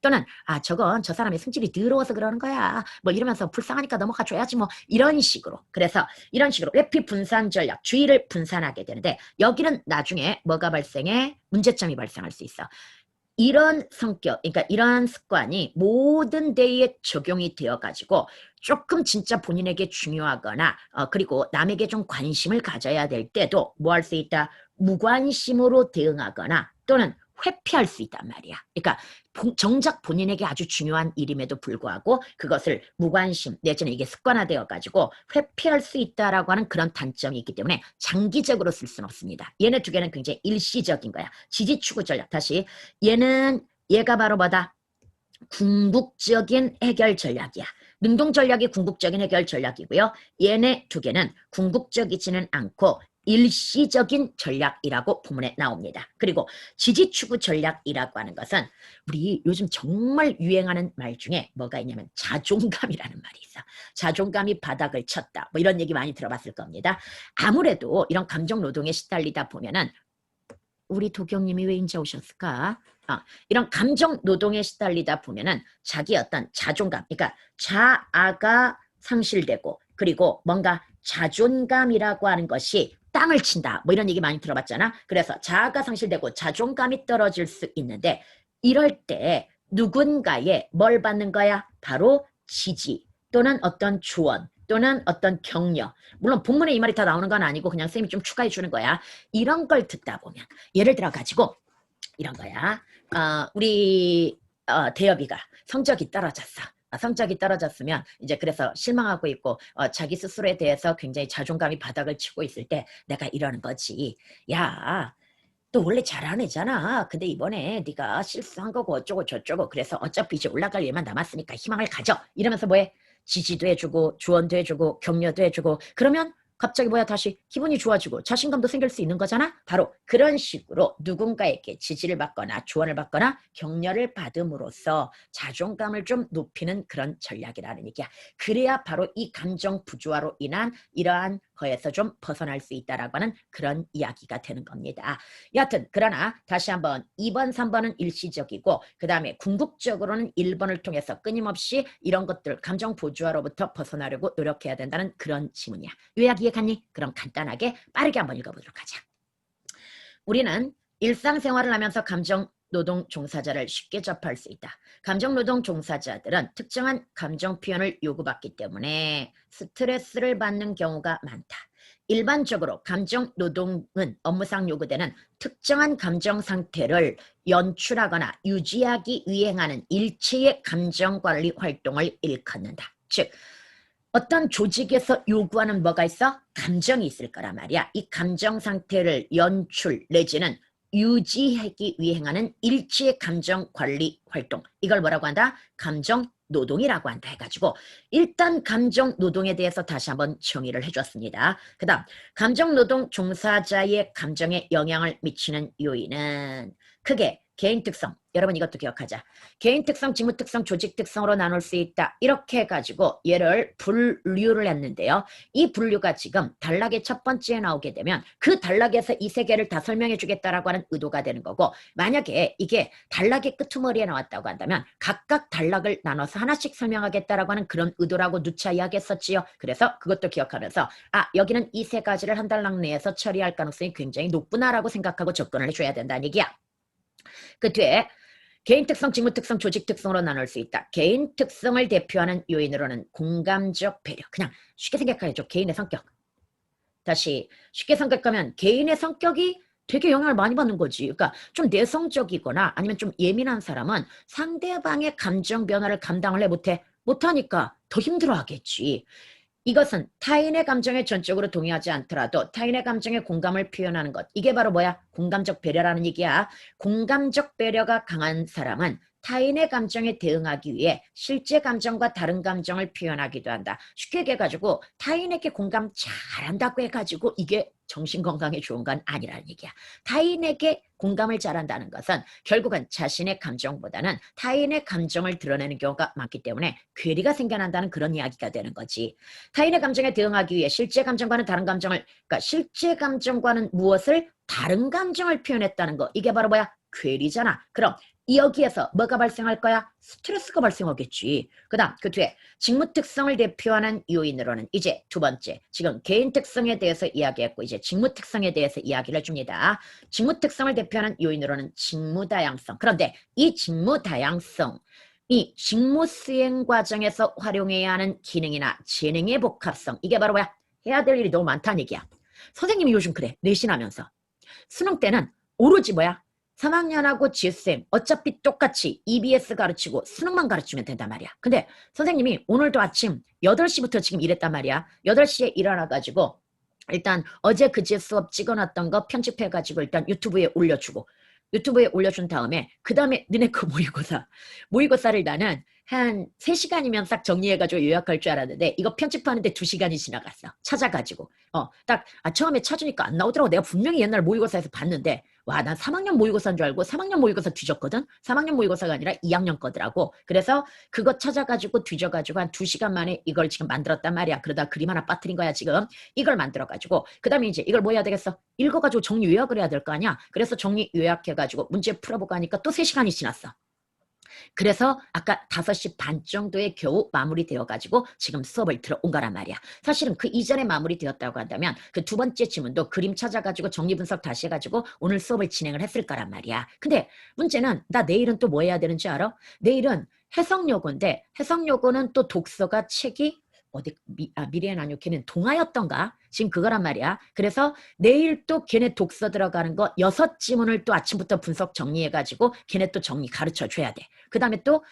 Speaker 1: 또는 저건 저 사람의 성질이 더러워서 그러는 거야 뭐 이러면서 불쌍하니까 넘어가 줘야지 뭐 이런 식으로. 그래서 이런 식으로 회피 분산 전략, 주의를 분산하게 되는데, 여기는 나중에 뭐가 발생해? 문제점이 발생할 수 있어. 이런 성격, 그러니까 이러한 습관이 모든 데에 적용이 되어가지고 조금 진짜 본인에게 중요하거나 그리고 남에게 좀 관심을 가져야 될 때도 뭐 할 수 있다? 무관심으로 대응하거나 또는 회피할 수 있단 말이야. 그러니까 정작 본인에게 아주 중요한 일임에도 불구하고 그것을 무관심 내지는 이게 습관화되어 가지고 회피할 수 있다라고 하는 그런 단점이 있기 때문에 장기적으로 쓸 수는 없습니다. 얘네 두 개는 굉장히 일시적인 거야. 지지추구 전략. 다시 얘가 바로 뭐다? 궁극적인 해결 전략이야. 능동 전략이 궁극적인 해결 전략이고요. 얘네 두 개는 궁극적이지는 않고 일시적인 전략이라고 본문에 나옵니다. 그리고 지지추구 전략이라고 하는 것은 우리 요즘 정말 유행하는 말 중에 뭐가 있냐면 자존감이라는 말이 있어. 자존감이 바닥을 쳤다. 뭐 이런 얘기 많이 들어봤을 겁니다. 아무래도 이런 감정 노동에 시달리다 보면은 우리 도경님이 왜 인제 오셨을까? 이런 감정 노동에 시달리다 보면은 자기 어떤 자존감, 그러니까 자아가 상실되고, 그리고 뭔가 자존감이라고 하는 것이 땅을 친다. 뭐 이런 얘기 많이 들어봤잖아. 그래서 자아가 상실되고 자존감이 떨어질 수 있는데, 이럴 때 누군가의 뭘 받는 거야? 바로 지지 또는 어떤 조언 또는 어떤 격려. 물론 본문에 이 말이 다 나오는 건 아니고 그냥 쌤이 좀 추가해 주는 거야. 이런 걸 듣다 보면 예를 들어 가지고 이런 거야. 우리 대여비가 성적이 떨어졌어. 성적이 떨어졌으면 이제 그래서 실망하고 있고 자기 스스로에 대해서 굉장히 자존감이 바닥을 치고 있을 때 내가 이러는 거지. 야, 또 원래 잘하는 애잖아. 근데 이번에 네가 실수한 거고 어쩌고 저쩌고 그래서 어차피 이제 올라갈 일만 남았으니까 희망을 가져. 이러면서 뭐해? 지지도 해주고 조언도 해주고 격려도 해주고 그러면 갑자기 뭐야 다시 기분이 좋아지고 자신감도 생길 수 있는 거잖아. 바로 그런 식으로 누군가에게 지지를 받거나 조언을 받거나 격려를 받음으로써 자존감을 좀 높이는 그런 전략이라는 얘기야. 그래야 바로 이 감정 부조화로 인한 이러한 거에서 좀 벗어날 수 있다라고 하는 그런 이야기가 되는 겁니다. 여하튼 그러나 다시 한번 2번, 3번은 일시적이고 그 다음에 궁극적으로는 1번을 통해서 끊임없이 이런 것들 감정 보조화로부터 벗어나려고 노력해야 된다는 그런 지문이야. 요약 이해갔니? 그럼 간단하게 빠르게 한번 읽어보도록 하자. 우리는 일상생활을 하면서 감정 노동 종사자를 쉽게 접할 수 있다. 감정 노동 종사자들은 특정한 감정 표현을 요구받기 때문에 스트레스를 받는 경우가 많다. 일반적으로 감정 노동은 업무상 요구되는 특정한 감정 상태를 연출하거나 유지하기 위해 행하는 일체의 감정 관리 활동을 일컫는다. 즉 어떤 조직에서 요구하는 뭐가 있어? 감정이 있을 거란 말이야. 이 감정 상태를 연출 내지는 유지하기 위해 행하는 일체의 감정 관리 활동. 이걸 뭐라고 한다? 감정 노동이라고 한다 해가지고 일단 감정 노동에 대해서 다시 한번 정의를 해줬습니다. 그 다음 감정 노동 종사자의 감정에 영향을 미치는 요인은 크게 개인 특성, 여러분 이것도 기억하자. 개인 특성, 직무 특성, 조직 특성으로 나눌 수 있다. 이렇게 해가지고 얘를 분류를 했는데요. 이 분류가 지금 단락의 첫 번째에 나오게 되면 그 단락에서 이 세 개를 다 설명해 주겠다라고 하는 의도가 되는 거고 만약에 이게 단락의 끄트머리에 나왔다고 한다면 각각 단락을 나눠서 하나씩 설명하겠다라고 하는 그런 의도라고 누차 이야기했었지요. 그래서 그것도 기억하면서 여기는 이 세 가지를 한 단락 내에서 처리할 가능성이 굉장히 높구나라고 생각하고 접근을 해줘야 된다는 얘기야. 그 뒤에 개인 특성, 직무 특성, 조직 특성으로 나눌 수 있다. 개인 특성을 대표하는 요인으로는 공감적 배려. 그냥 쉽게 생각하죠. 개인의 성격. 다시 쉽게 생각하면 개인의 성격이 되게 영향을 많이 받는 거지. 그러니까 좀 내성적이거나 아니면 좀 예민한 사람은 상대방의 감정 변화를 감당을 못하니까 더 힘들어 하겠지. 이것은 타인의 감정에 전적으로 동의하지 않더라도 타인의 감정에 공감을 표현하는 것. 이게 바로 뭐야? 공감적 배려라는 얘기야. 공감적 배려가 강한 사람은 타인의 감정에 대응하기 위해 실제 감정과 다른 감정을 표현하기도 한다. 쉽게 얘기해가지고 타인에게 공감 잘한다고 해가지고 이게 정신건강에 좋은 건 아니라는 얘기야. 타인에게 공감을 잘한다는 것은 결국은 자신의 감정보다는 타인의 감정을 드러내는 경우가 많기 때문에 괴리가 생겨난다는 그런 이야기가 되는 거지. 타인의 감정에 대응하기 위해 실제 감정과는 다른 감정을, 그러니까 실제 감정과는 무엇을 다른 감정을 표현했다는 거. 이게 바로 뭐야? 괴리잖아. 그럼 여기에서 뭐가 발생할 거야? 스트레스가 발생하겠지. 그 다음 그 뒤에 직무 특성을 대표하는 요인으로는 이제 두 번째 지금 개인 특성에 대해서 이야기했고 이제 직무 특성에 대해서 이야기를 해줍니다. 직무 특성을 대표하는 요인으로는 직무 다양성. 그런데 이 직무 다양성 이 직무 수행 과정에서 활용해야 하는 기능이나 재능의 복합성 이게 바로 뭐야? 해야 될 일이 너무 많다는 얘기야. 선생님이 요즘 그래 내신하면서 수능 때는 오로지 뭐야? 3학년하고 GSM 어차피 똑같이 EBS 가르치고 수능만 가르치면 된단 말이야. 근데 선생님이 오늘도 아침 8시부터 지금 일했단 말이야. 8시에 일어나가지고 일단 어제 그제 수업 찍어놨던 거 편집해가지고 일단 유튜브에 올려준 다음에 그 다음에 너네 그 모의고사를 나는 한 3시간이면 싹 정리해가지고 요약할 줄 알았는데 이거 편집하는데 2시간이 지나갔어. 찾아가지고 처음에 찾으니까 안 나오더라고. 내가 분명히 옛날 모의고사에서 봤는데 와, 난 3학년 모의고사인 줄 알고 3학년 모의고사 뒤졌거든. 3학년 모의고사가 아니라 2학년 거더라고. 그래서 그거 찾아가지고 뒤져가지고 한 2시간 만에 이걸 지금 만들었단 말이야. 그러다 그림 하나 빠뜨린 거야 지금. 이걸 만들어가지고 그 다음에 이제 이걸 뭐 해야 되겠어? 읽어가지고 정리 요약을 해야 될 거 아니야. 그래서 정리 요약해가지고 문제 풀어보고 하니까 또 3시간이 지났어. 그래서 아까 5시 반 정도에 겨우 마무리되어가지고 지금 수업을 들어온 거란 말이야. 사실은 그 이전에 마무리되었다고 한다면 그 두 번째 지문도 그림 찾아가지고 정리 분석 다시 해가지고 오늘 수업을 진행을 했을 거란 말이야. 근데 문제는 나 내일은 또 뭐 해야 되는지 알아? 내일은 해석요고인데 해석요고는 또 독서가 책이 어디 미래의 난유키는 동화였던가? 지금 그거란 말이야. 그래서 내일 또 걔네 독서 들어가는 거 6지문을 또 아침부터 분석 정리해가지고 걔네 또 정리 가르쳐 줘야 돼. 그 다음에 또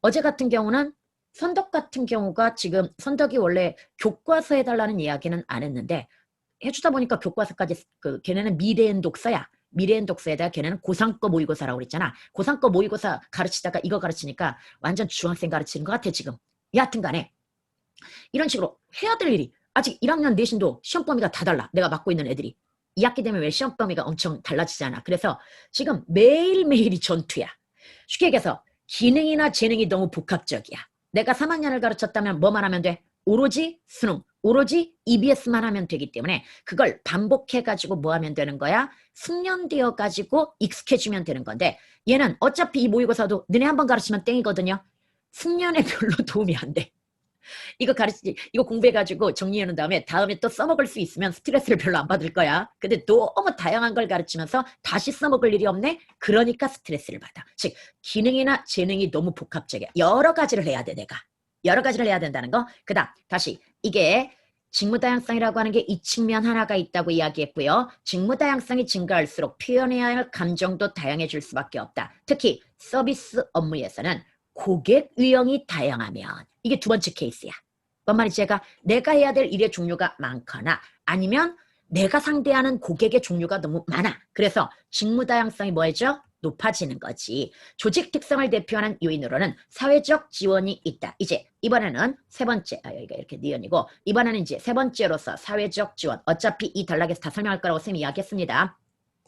Speaker 1: 어제 같은 경우는 선덕 같은 경우가 지금 선덕이 원래 교과서 해달라는 이야기는 안 했는데 해주다 보니까 교과서까지 걔네는 미래엔 독서야. 미래엔 독서에다가 걔네는 고상과 모의고사라고 그랬잖아. 고상과 모의고사 가르치다가 이거 가르치니까 완전 중학생 가르치는 것 같아 지금. 여하튼 간에 이런 식으로 해야 될 일이 아직 1학년 내신도 시험 범위가 다 달라. 내가 맡고 있는 애들이. 2학기 되면 왜 시험 범위가 엄청 달라지잖아. 그래서 지금 매일매일이 전투야. 쉽게 얘기해서 기능이나 재능이 너무 복합적이야. 내가 3학년을 가르쳤다면 뭐만 하면 돼? 오로지 수능, 오로지 EBS만 하면 되기 때문에 그걸 반복해가지고 뭐 하면 되는 거야? 숙련되어가지고 익숙해지면 되는 건데 얘는 어차피 이 모의고사도 너네 한 번 가르치면 땡이거든요. 숙련에 별로 도움이 안 돼. 이거 공부해가지고 정리해 놓은 다음에 또 써먹을 수 있으면 스트레스를 별로 안 받을 거야. 근데 너무 다양한 걸 가르치면서 다시 써먹을 일이 없네? 그러니까 스트레스를 받아. 즉, 기능이나 재능이 너무 복합적이야. 여러 가지를 해야 돼, 내가. 여러 가지를 해야 된다는 거. 그 다음, 다시. 이게 직무다양성이라고 하는 게 이 측면 하나가 있다고 이야기했고요. 직무다양성이 증가할수록 표현해야 할 감정도 다양해질 수밖에 없다. 특히 서비스 업무에서는 고객 유형이 다양하면 이게 두 번째 케이스야. 뭔 말인지 제가 내가 해야 될 일의 종류가 많거나 아니면 내가 상대하는 고객의 종류가 너무 많아. 그래서 직무 다양성이 뭐죠? 높아지는 거지. 조직 특성을 대표하는 요인으로는 사회적 지원이 있다. 이제 이번에는 세 번째, 여기가 이렇게 니은이고 이번에는 이제 세 번째로서 사회적 지원. 어차피 이 단락에서 다 설명할 거라고 쌤이 이야기했습니다.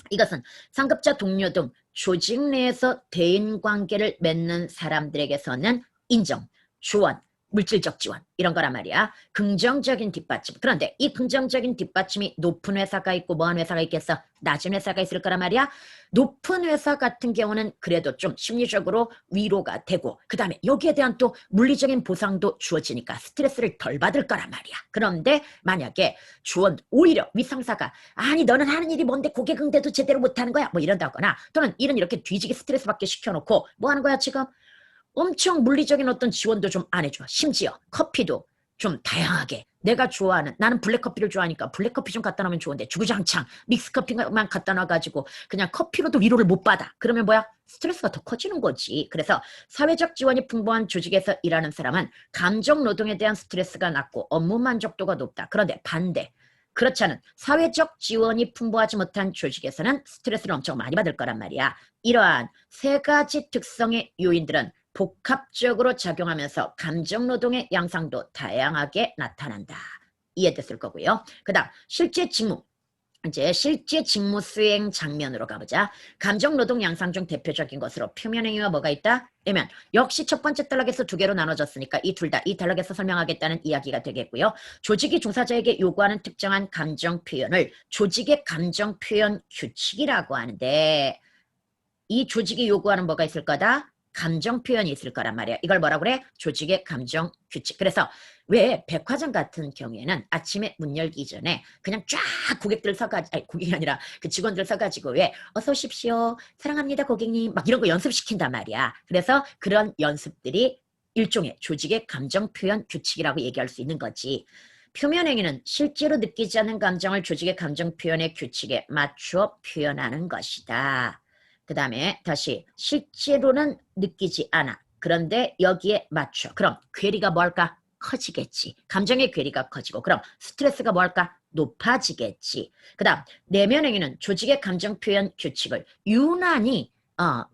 Speaker 1: 이것은 상급자 동료 등 조직 내에서 대인관계를 맺는 사람들에게서는 인정, 조언, 물질적 지원 이런 거란 말이야. 긍정적인 뒷받침. 그런데 이 긍정적인 뒷받침이 높은 회사가 있고 뭐한 회사가 있겠어? 낮은 회사가 있을 거란 말이야. 높은 회사 같은 경우는 그래도 좀 심리적으로 위로가 되고 그 다음에 여기에 대한 또 물리적인 보상도 주어지니까 스트레스를 덜 받을 거란 말이야. 그런데 만약에 조언 오히려 윗상사가 아니 너는 하는 일이 뭔데 고객 응대도 제대로 못하는 거야 뭐 이런다거나 또는 일은 이렇게 뒤지게 스트레스 받게 시켜놓고 뭐 하는 거야 지금? 엄청 물리적인 어떤 지원도 좀 안 해줘. 심지어 커피도 좀 다양하게 내가 좋아하는 나는 블랙커피를 좋아하니까 블랙커피 좀 갖다 놓으면 좋은데 주구장창 믹스커피만 갖다 놔가지고 그냥 커피로도 위로를 못 받아. 그러면 뭐야? 스트레스가 더 커지는 거지. 그래서 사회적 지원이 풍부한 조직에서 일하는 사람은 감정 노동에 대한 스트레스가 낮고 업무 만족도가 높다. 그런데 반대. 그렇지 않은 사회적 지원이 풍부하지 못한 조직에서는 스트레스를 엄청 많이 받을 거란 말이야. 이러한 세 가지 특성의 요인들은 복합적으로 작용하면서 감정노동의 양상도 다양하게 나타난다. 이해됐을 거고요. 그 다음 실제 직무. 이제 실제 직무 수행 장면으로 가보자. 감정노동 양상 중 대표적인 것으로 표면행위와 뭐가 있다? 그러면 역시 첫 번째 단락에서 두 개로 나눠졌으니까 이 둘 다 이 단락에서 설명하겠다는 이야기가 되겠고요. 조직이 종사자에게 요구하는 특정한 감정 표현을 조직의 감정 표현 규칙이라고 하는데 이 조직이 요구하는 뭐가 있을 거다? 감정 표현이 있을 거란 말이야. 이걸 뭐라 그래? 조직의 감정 규칙. 그래서 왜 백화점 같은 경우에는 아침에 문 열기 전에 그냥 쫙 고객들 서가지고 아니 고객이 아니라 그 직원들 서가지고 왜 어서 오십시오 사랑합니다 고객님 막 이런 거 연습시킨단 말이야. 그래서 그런 연습들이 일종의 조직의 감정 표현 규칙이라고 얘기할 수 있는 거지. 표면행위는 실제로 느끼지 않는 감정을 조직의 감정 표현의 규칙에 맞추어 표현하는 것이다. 그 다음에 다시 실제로는 느끼지 않아. 그런데 여기에 맞춰. 그럼 괴리가 뭘까? 커지겠지. 감정의 괴리가 커지고 그럼 스트레스가 뭘까? 높아지겠지. 그 다음 내면행위는 조직의 감정 표현 규칙을 유난히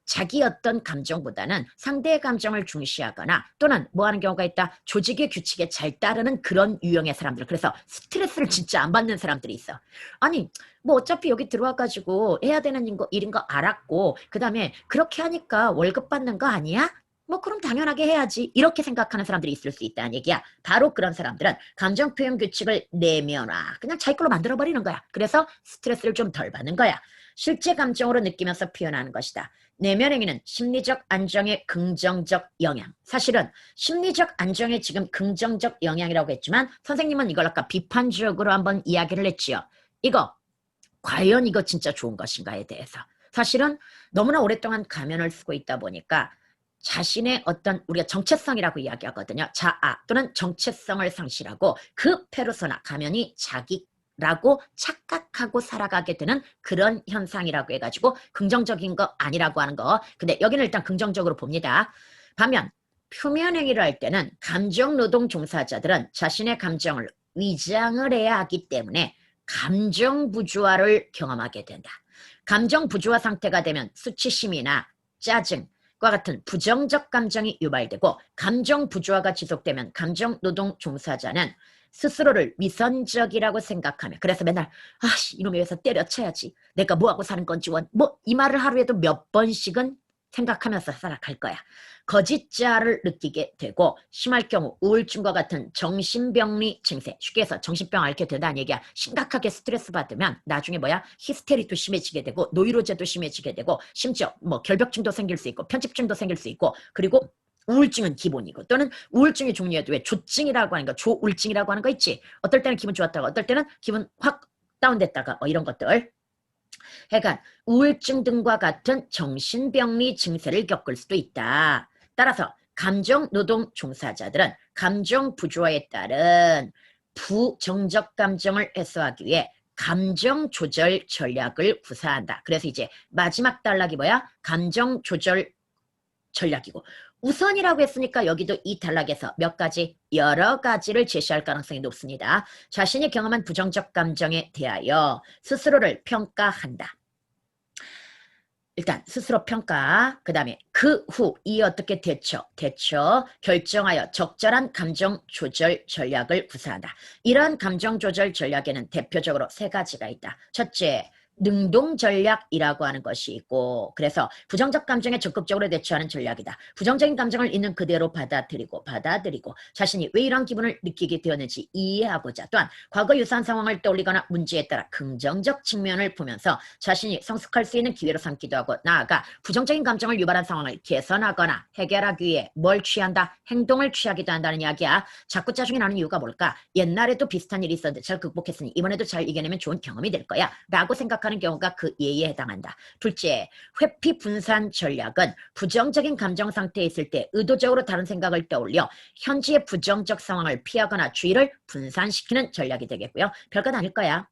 Speaker 1: 자기 어떤 감정보다는 상대의 감정을 중시하거나 또는 뭐 하는 경우가 있다. 조직의 규칙에 잘 따르는 그런 유형의 사람들. 그래서 스트레스를 진짜 안 받는 사람들이 있어. 아니 뭐 어차피 여기 들어와가지고 해야 되는 일인 거 알았고 그 다음에 그렇게 하니까 월급 받는 거 아니야? 뭐 그럼 당연하게 해야지 이렇게 생각하는 사람들이 있을 수 있다는 얘기야. 바로 그런 사람들은 감정 표현 규칙을 내면화 그냥 자기 걸로 만들어버리는 거야. 그래서 스트레스를 좀 덜 받는 거야. 실제 감정으로 느끼면서 표현하는 것이다. 내면행위는 심리적 안정의 긍정적 영향. 사실은 심리적 안정의 지금 긍정적 영향이라고 했지만 선생님은 이걸 아까 비판적으로 한번 이야기를 했지요. 이거 과연 이거 진짜 좋은 것인가에 대해서. 사실은 너무나 오랫동안 가면을 쓰고 있다 보니까 자신의 어떤 우리가 정체성이라고 이야기하거든요. 자아 또는 정체성을 상실하고 그 페르소나 가면이 자기 라고 착각하고 살아가게 되는 그런 현상이라고 해가지고 긍정적인 거 아니라고 하는 거. 근데 여기는 일단 긍정적으로 봅니다. 반면 표면행위를 할 때는 감정노동 종사자들은 자신의 감정을 위장을 해야 하기 때문에 감정 부조화를 경험하게 된다. 감정 부조화 상태가 되면 수치심이나 짜증과 같은 부정적 감정이 유발되고 감정 부조화가 지속되면 감정노동 종사자는 스스로를 위선적이라고 생각하며 그래서 맨날 아씨 이놈의 회사 때려쳐야지 내가 뭐하고 사는 건지 뭐 이 말을 하루에도 몇 번씩은 생각하면서 살아갈 거야. 거짓자를 느끼게 되고 심할 경우 우울증과 같은 정신병리 증세 쉽게 해서 정신병 앓게 된다는 얘기야. 심각하게 스트레스 받으면 나중에 히스테리도 심해지게 되고 노이로제도 심해지게 되고 심지어 뭐 결벽증도 생길 수 있고 편집증도 생길 수 있고 그리고 우울증은 기본이고 또는 우울증의 종류에도 왜 조증이라고 하는 거 조울증이라고 하는 거 있지. 어떨 때는 기분 좋았다가 어떨 때는 기분 확 다운됐다가 이런 것들 그러니까 우울증 등과 같은 정신병리 증세를 겪을 수도 있다. 따라서 감정노동 종사자들은 감정 부조화에 따른 부정적 감정을 해소하기 위해 감정 조절 전략을 구사한다. 그래서 이제 마지막 단락이 뭐야? 감정 조절 전략이고 우선이라고 했으니까 여기도 이 단락에서 몇 가지 여러 가지를 제시할 가능성이 높습니다. 자신이 경험한 부정적 감정에 대하여 스스로를 평가한다. 일단 스스로 평가, 그 다음에 그 후 이 어떻게 대처, 결정하여 적절한 감정 조절 전략을 구사한다. 이런 감정 조절 전략에는 대표적으로 세 가지가 있다. 첫째, 능동 전략이라고 하는 것이 있고 그래서 부정적 감정에 적극적으로 대처하는 전략이다. 부정적인 감정을 있는 그대로 받아들이고 자신이 왜 이런 기분을 느끼게 되었는지 이해하고자 또한 과거 유사한 상황을 떠올리거나 문제에 따라 긍정적 측면을 보면서 자신이 성숙할 수 있는 기회로 삼기도 하고 나아가 부정적인 감정을 유발한 상황을 개선하거나 해결하기 위해 뭘 취한다? 행동을 취하기도 한다는 이야기야. 자꾸 짜증이 나는 이유가 뭘까? 옛날에도 비슷한 일이 있었는데 잘 극복했으니 이번에도 잘 이겨내면 좋은 경험이 될 거야 라고 생각하는 경우가 그 예에 해당한다. 둘째, 회피 분산 전략은 부정적인 감정 상태에 있을 때 의도적으로 다른 생각을 떠올려 현지의 부정적 상황을 피하거나 주의를 분산시키는 전략이 되겠고요. 별것 아닐 거야.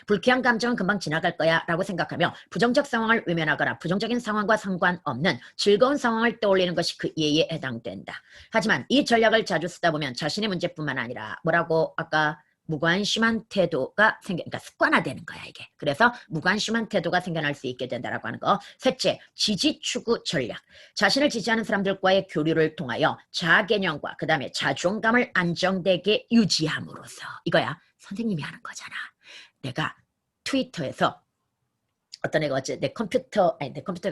Speaker 1: 불쾌한 감정은 금방 지나갈 거야 라고 생각하며 부정적 상황을 외면하거나 부정적인 상황과 상관없는 즐거운 상황을 떠올리는 것이 그 예에 해당된다. 하지만 이 전략을 자주 쓰다 보면 자신의 문제뿐만 아니라 뭐라고 아까 무관심한 태도가 그러니까 습관화되는 거야 이게. 그래서 무관심한 태도가 생겨날 수 있게 된다라고 하는 거. 셋째, 지지 추구 전략. 자신을 지지하는 사람들과의 교류를 통하여 자아 개념과 그 다음에 자존감을 안정되게 유지함으로써 이거야. 선생님이 하는 거잖아. 내가 트위터에서 어떤 애가 어째 내 컴퓨터가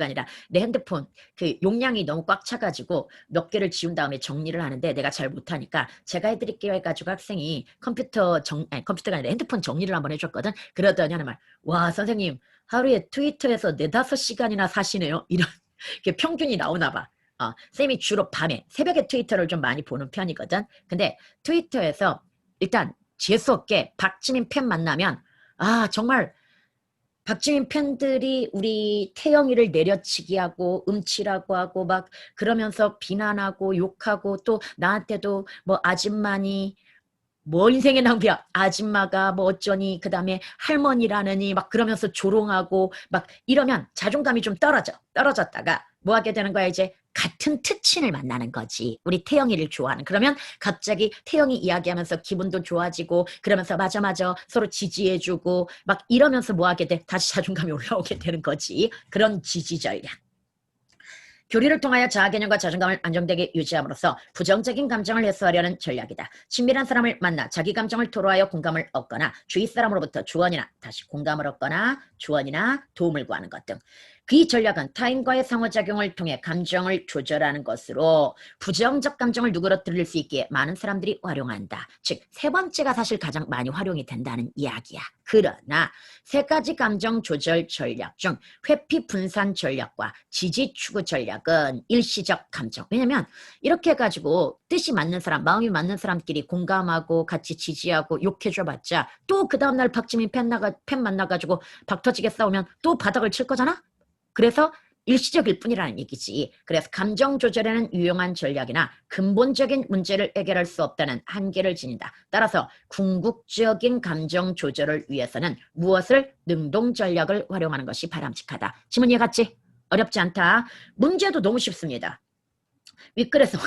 Speaker 1: 아니라 내 핸드폰 그 용량이 너무 꽉 차가지고 몇 개를 지운 다음에 정리를 하는데 내가 잘 못하니까 제가 해드릴게요 해가지고 학생이 컴퓨터가 아니라 핸드폰 정리를 한번 해줬거든. 그러더니 하는 말, 와 선생님 하루에 트위터에서 4-5시간이나 사시네요. 이런 게 평균이 나오나 봐. 쌤이 주로 밤에 새벽에 트위터를 좀 많이 보는 편이거든. 근데 트위터에서 일단 재수없게 박지민 팬 만나면 정말 박지민 팬들이 우리 태영이를 내려치기 하고 음치라고 하고 막 그러면서 비난하고 욕하고 또 나한테도 뭐 아줌마니 뭐 인생의 낭비야 아줌마가 뭐 어쩌니 그 다음에 할머니라느니 막 그러면서 조롱하고 막 이러면 자존감이 좀 떨어졌다가 뭐 하게 되는 거야 이제 같은 특친을 만나는 거지. 우리 태영이를 좋아하는. 그러면 갑자기 태영이 이야기하면서 기분도 좋아지고 그러면서 맞아 서로 지지해주고 막 이러면서 뭐 하게 돼? 다시 자존감이 올라오게 되는 거지. 그런 지지 전략. 교류를 통하여 자아 개념과 자존감을 안정되게 유지함으로써 부정적인 감정을 해소하려는 전략이다. 친밀한 사람을 만나 자기 감정을 토로하여 공감을 얻거나 주위 사람으로부터 조언이나 다시 공감을 얻거나 조언이나 도움을 구하는 것 등. 이 전략은 타인과의 상호작용을 통해 감정을 조절하는 것으로 부정적 감정을 누그러뜨릴 수 있기에 많은 사람들이 활용한다. 즉, 세 번째가 사실 가장 많이 활용이 된다는 이야기야. 그러나 세 가지 감정 조절 전략 중 회피 분산 전략과 지지 추구 전략은 일시적 감정. 왜냐면 이렇게 해가지고 뜻이 맞는 사람, 마음이 맞는 사람끼리 공감하고 같이 지지하고 욕해줘봤자 또 그 다음날 박지민 팬 만나가지고 박 터지게 싸우면 또 바닥을 칠 거잖아? 그래서 일시적일 뿐이라는 얘기지. 그래서 감정 조절에는 유용한 전략이나 근본적인 문제를 해결할 수 없다는 한계를 지닌다. 따라서 궁극적인 감정 조절을 위해서는 무엇을 능동 전략을 활용하는 것이 바람직하다. 지문 이해갔지? 어렵지 않다. 문제도 너무 쉽습니다. 윗글에서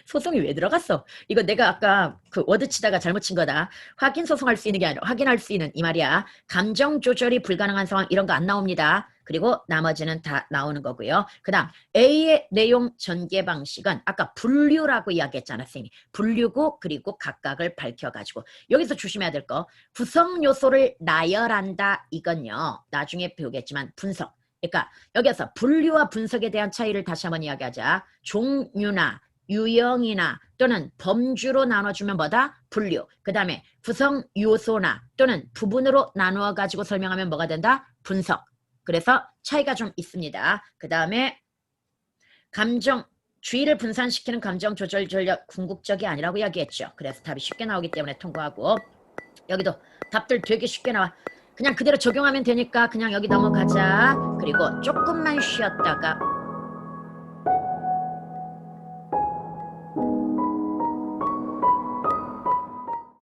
Speaker 1: 소송이 왜 들어갔어? 이거 내가 아까 그 워드 치다가 잘못 친 거다. 확인 소송할 수 있는 게 아니라 확인할 수 있는 이 말이야. 감정 조절이 불가능한 상황 이런 거 안 나옵니다. 그리고 나머지는 다 나오는 거고요. 그 다음 A의 내용 전개 방식은 아까 분류라고 이야기했잖아, 쌤이. 분류고 그리고 각각을 밝혀가지고 여기서 조심해야 될 거 구성 요소를 나열한다. 이건요. 나중에 배우겠지만 분석. 그러니까 여기서 분류와 분석에 대한 차이를 다시 한번 이야기하자. 종류나 유형이나 또는 범주로 나눠주면 뭐다? 분류. 그 다음에 구성 요소나 또는 부분으로 나누어 가지고 설명하면 뭐가 된다? 분석. 그래서 차이가 좀 있습니다. 그 다음에 감정, 주의를 분산시키는 감정 조절 전략 궁극적이 아니라고 이야기했죠. 그래서 답이 쉽게 나오기 때문에 통과하고 여기도 답들 되게 쉽게 나와. 그냥 그대로 적용하면 되니까 그냥 여기 넘어가자. 그리고 조금만 쉬었다가